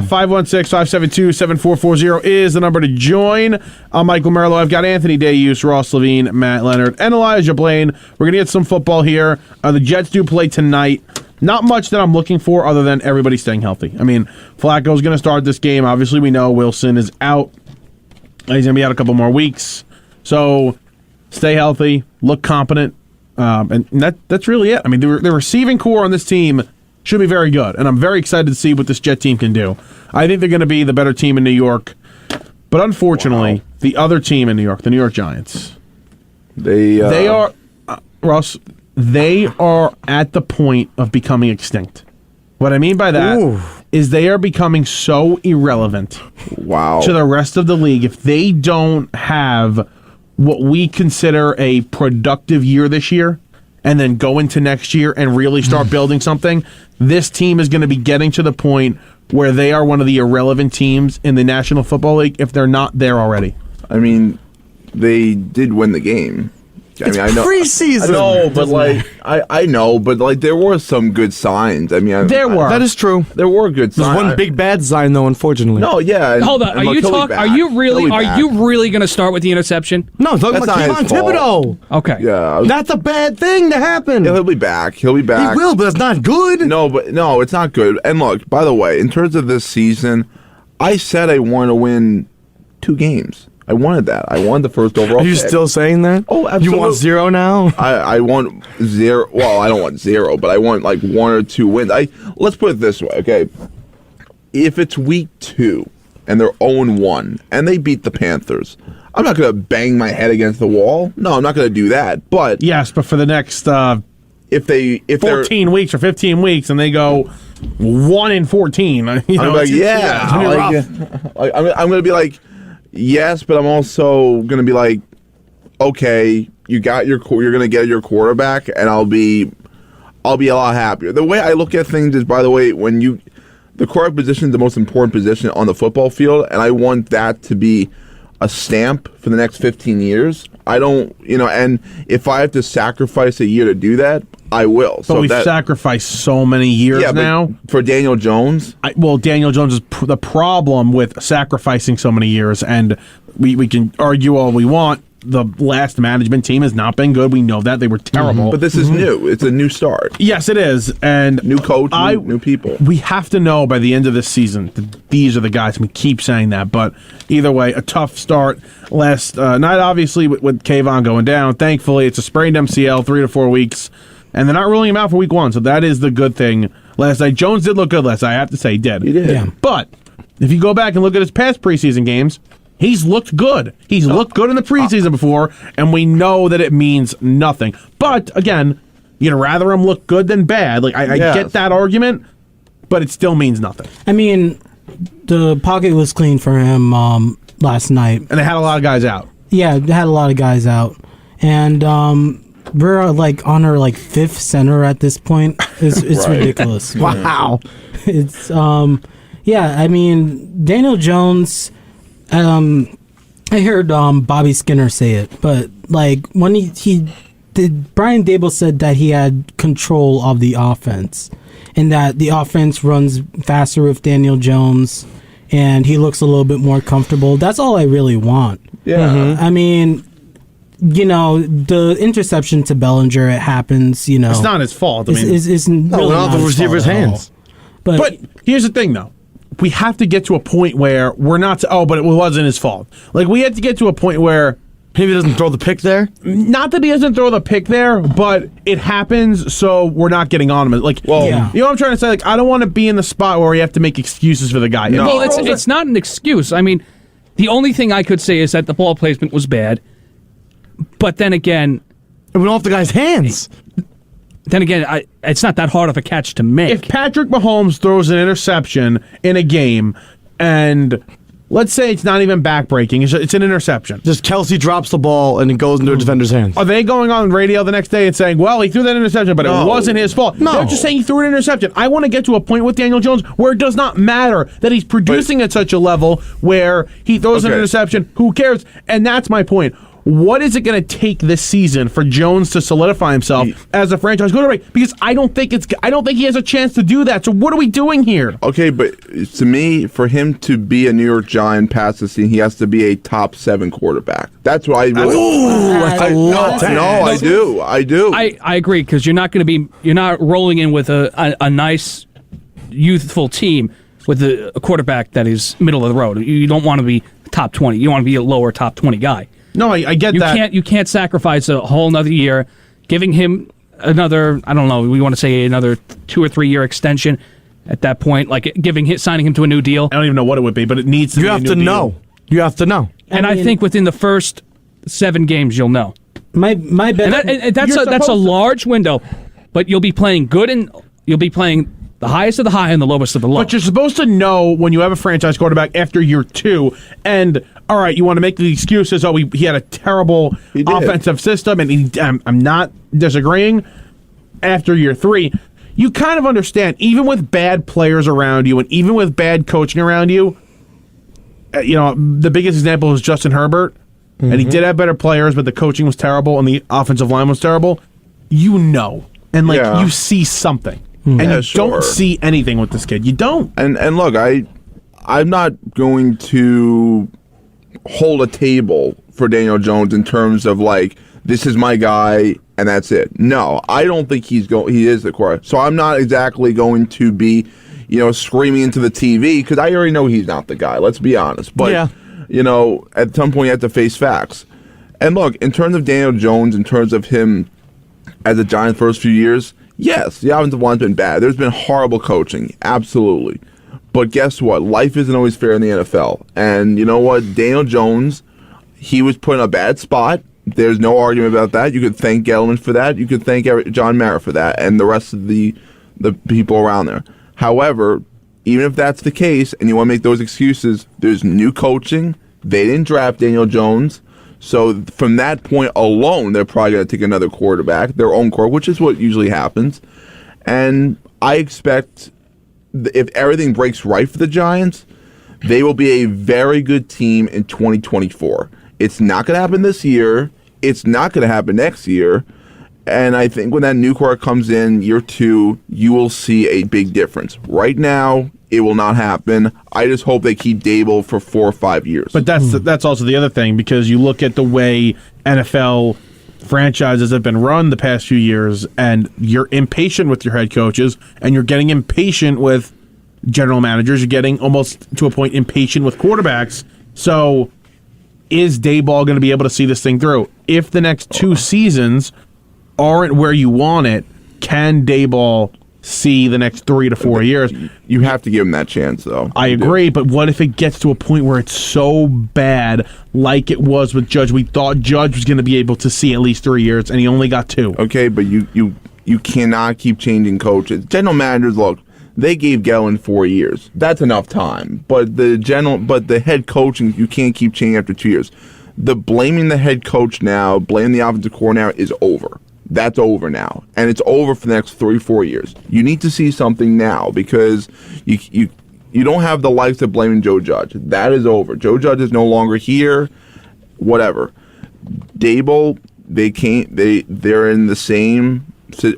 516-572-7440 is the number to join. I'm Michael Merlo. I've got Anthony Deus, Ross Levine, Matt Leonard, and Elijah Blain. We're going to get some football here. The Jets do play tonight. Not much that I'm looking for other than everybody staying healthy. I mean, Flacco's going to start this game. Obviously, we know Wilson is out. He's going to be out a couple more weeks. So stay healthy, look competent, and that's really it. I mean, the receiving core on this team should be very good, and I'm very excited to see what this Jet team can do. I think they're going to be the better team in New York, but unfortunately, the other team in New York, the New York Giants, they are, Russ, they are at the point of becoming extinct. What I mean by that is they are becoming so irrelevant to the rest of the league. If they don't have what we consider a productive year this year and then go into next year and really start building something, this team is going to be getting to the point where they are one of the irrelevant teams in the National Football League if they're not there already. I mean, they did win the game. I mean, I know preseason. I know, but like I know, but like there were some good signs. I mean, That is true. There were good signs. There's one big bad sign though, unfortunately. No, yeah. Hold on. Are you talking? Are you really going to start with the interception? No, I'm talking That's about not Kayvon his fault. Thibodeau. Okay. Yeah. That's a bad thing to happen. Yeah, he'll be back. He'll be back. He will, but that's not good. No, it's not good. And look, by the way, in terms of this season, I said I want to win 2 games. I wanted that. I wanted the first overall Are you pick. still saying that? Oh, absolutely. You want 0 now? I want 0. Well, I don't want 0, but I want like 1 or 2 wins. Let's put it this way, okay? If it's week 2 and they're 0-1 and they beat the Panthers, I'm not going to bang my head against the wall. No, I'm not going to do that. But yes, but for the next if 14 weeks or 15 weeks and they go 1-14, you know, I'm like, yeah, I'm going to be like, yes, but I'm also going to be like, okay, you're going to get your quarterback, and I'll be a lot happier. The way I look at things is, by the way, the quarterback position is the most important position on the football field, and I want that to be a stamp for the next 15 years. I don't, and if I have to sacrifice a year to do that, I will. But we've sacrificed so many years now. For Daniel Jones? Daniel Jones is the problem with sacrificing so many years, and we can argue all we want. The last management team has not been good. We know that. They were terrible. But this is new. It's a new start. Yes, it is. And new coach, new people. We have to know by the end of this season that these are the guys. We keep saying that. But either way, a tough start last night, obviously, with Kayvon going down. Thankfully, it's a sprained MCL, 3 to 4 weeks. And they're not ruling him out for week 1, so that is the good thing. Last night, Jones did look good last night. I have to say, he did. He did. Yeah. But if you go back and look at his past preseason games, he's looked good. He's looked good in the preseason before, and we know that it means nothing. But, again, you'd rather him look good than bad. Like I get that argument, but it still means nothing. I mean, the pocket was clean for him last night. And they had a lot of guys out. Yeah, they had a lot of guys out. And we're like on our 5th center at this point. It's ridiculous. Wow. It's I mean, Daniel Jones, I heard Bobby Skinner say it, but like when he did, Brian Dable said that he had control of the offense and that the offense runs faster with Daniel Jones and he looks a little bit more comfortable. That's all I really want. Yeah. I mean, the interception to Bellinger, it happens, It's not his fault. I mean, it's really not the his receiver's fault at all. hands. But here's the thing, though. We have to get to a point where we're not, but it wasn't his fault. Like, we have to get to a point where maybe he doesn't throw the pick there? Not that he doesn't throw the pick there, but it happens, so we're not getting on him. Like, you know what I'm trying to say? Like, I don't want to be in the spot where we have to make excuses for the guy. No. Well, it's not an excuse. I mean, the only thing I could say is that the ball placement was bad. But then again, it went off the guy's hands. It's not that hard of a catch to make. If Patrick Mahomes throws an interception in a game, and let's say it's not even backbreaking, it's an interception. Just Kelsey drops the ball and it goes into a defender's hands. Are they going on radio the next day and saying, well, he threw that interception, but it wasn't his fault? No. They're just saying he threw an interception. I want to get to a point with Daniel Jones where it does not matter that he's producing at such a level where he throws an interception. Who cares? And that's my point. What is it going to take this season for Jones to solidify himself as a franchise quarterback? Because I don't think he has a chance to do that. So what are we doing here? Okay, but to me, for him to be a New York Giant past the scene, he has to be a top 7 quarterback. That's what I really. I do. I agree because you're not rolling in with a nice youthful team with a quarterback that is middle of the road. You don't want to be top 20. You want to be a lower top 20 guy. No, I get that. You can't sacrifice a whole nother year, giving him another, I don't know, we want to say another 2 or 3 year extension at that point, like signing him to a new deal. I don't even know what it would be, but it needs to be a new deal. You have to know. And I think within the first 7 games, you'll know. My bet. And that's a large window, but you'll be playing good and you'll be playing the highest of the high and the lowest of the low. But you're supposed to know when you have a franchise quarterback after year 2, and all right, you want to make the excuses. Oh, he had a terrible offensive system, and I'm not disagreeing. After year 3, you kind of understand, even with bad players around you, and even with bad coaching around you. The biggest example is Justin Herbert. and he did have better players, but the coaching was terrible and the offensive line was terrible, and you see something. And you don't see anything with this kid. You don't. And look, I'm not going to hold a table for Daniel Jones in terms of like, this is my guy and that's it. No, I don't think he is the quarterback. So I'm not exactly going to be, screaming into the TV because I already know he's not the guy. Let's be honest. But at some point you have to face facts. And look, in terms of Daniel Jones, in terms of him as a Giant first few years, yes, the offensive line's been bad. There's been horrible coaching, absolutely. But guess what? Life isn't always fair in the NFL. And you know what? Daniel Jones, he was put in a bad spot. There's no argument about that. You could thank Gettleman for that. You could thank John Mara for that and the rest of the people around there. However, even if that's the case and you want to make those excuses, there's new coaching. They didn't draft Daniel Jones. So from that point alone, they're probably going to take another quarterback, their own quarterback, which is what usually happens. And I expect if everything breaks right for the Giants, they will be a very good team in 2024. It's not going to happen this year. It's not going to happen next year. And I think when that new quarterback comes in, year 2, you will see a big difference. Right now, it will not happen. I just hope they keep Dable for 4 or 5 years. But that's also the other thing, because you look at the way NFL franchises have been run the past few years, and you're impatient with your head coaches, and you're getting impatient with general managers. You're getting almost to a point impatient with quarterbacks. So is Daboll going to be able to see this thing through? If the next 2 seasons aren't where you want it, can Daboll see the next 3 to 4 years? You have to give him that chance, though. I agree, but what if it gets to a point where it's so bad, like it was with Judge? We thought Judge was going to be able to see at least 3 years, and he only got 2. Okay, but you cannot keep changing coaches. General managers, look, they gave Gettleman 4 years. That's enough time. But the head coaching, you can't keep changing after 2 years. Blaming the head coach now, blaming the offensive coordinator is over. That's over now, and it's over for the next 3-4 years. You need to see something now because you don't have the likes of blaming Joe Judge. That is over. Joe Judge is no longer here. Whatever. Daboll, they're in the same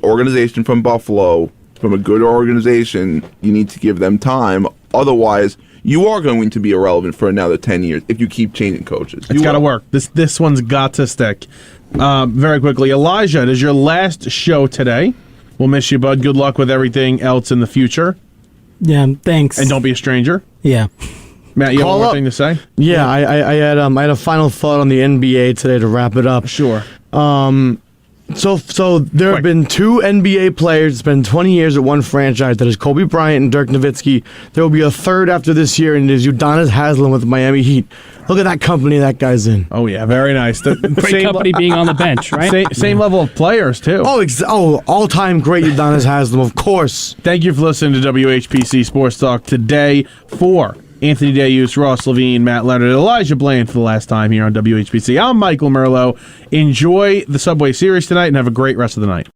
organization from Buffalo, from a good organization. You need to give them time. Otherwise, you are going to be irrelevant for another 10 years if you keep changing coaches. It's got to work. This one's got to stick. Very quickly, Elijah, it is your last show today. We'll miss you, bud. Good luck with everything else in the future. Yeah, thanks. And don't be a stranger. Yeah. Matt, you have one more thing to say? Yeah, I had a final thought on the NBA today to wrap it up. Sure. So there have been 2 NBA players. It's been 20 years at one franchise. That is Kobe Bryant and Dirk Nowitzki. There will be a third after this year, and it is Udonis Haslem with Miami Heat. Look at that company that guy's in. Oh, yeah, very nice. Great company being on the bench, right? Same level of players, too. All-time great Udonis Haslem, of course. Thank you for listening to WHPC Sports Talk today for Anthony Deus, Ross Levine, Matt Leonard, Elijah Blain for the last time here on WHPC. I'm Michael Merlo. Enjoy the Subway Series tonight and have a great rest of the night.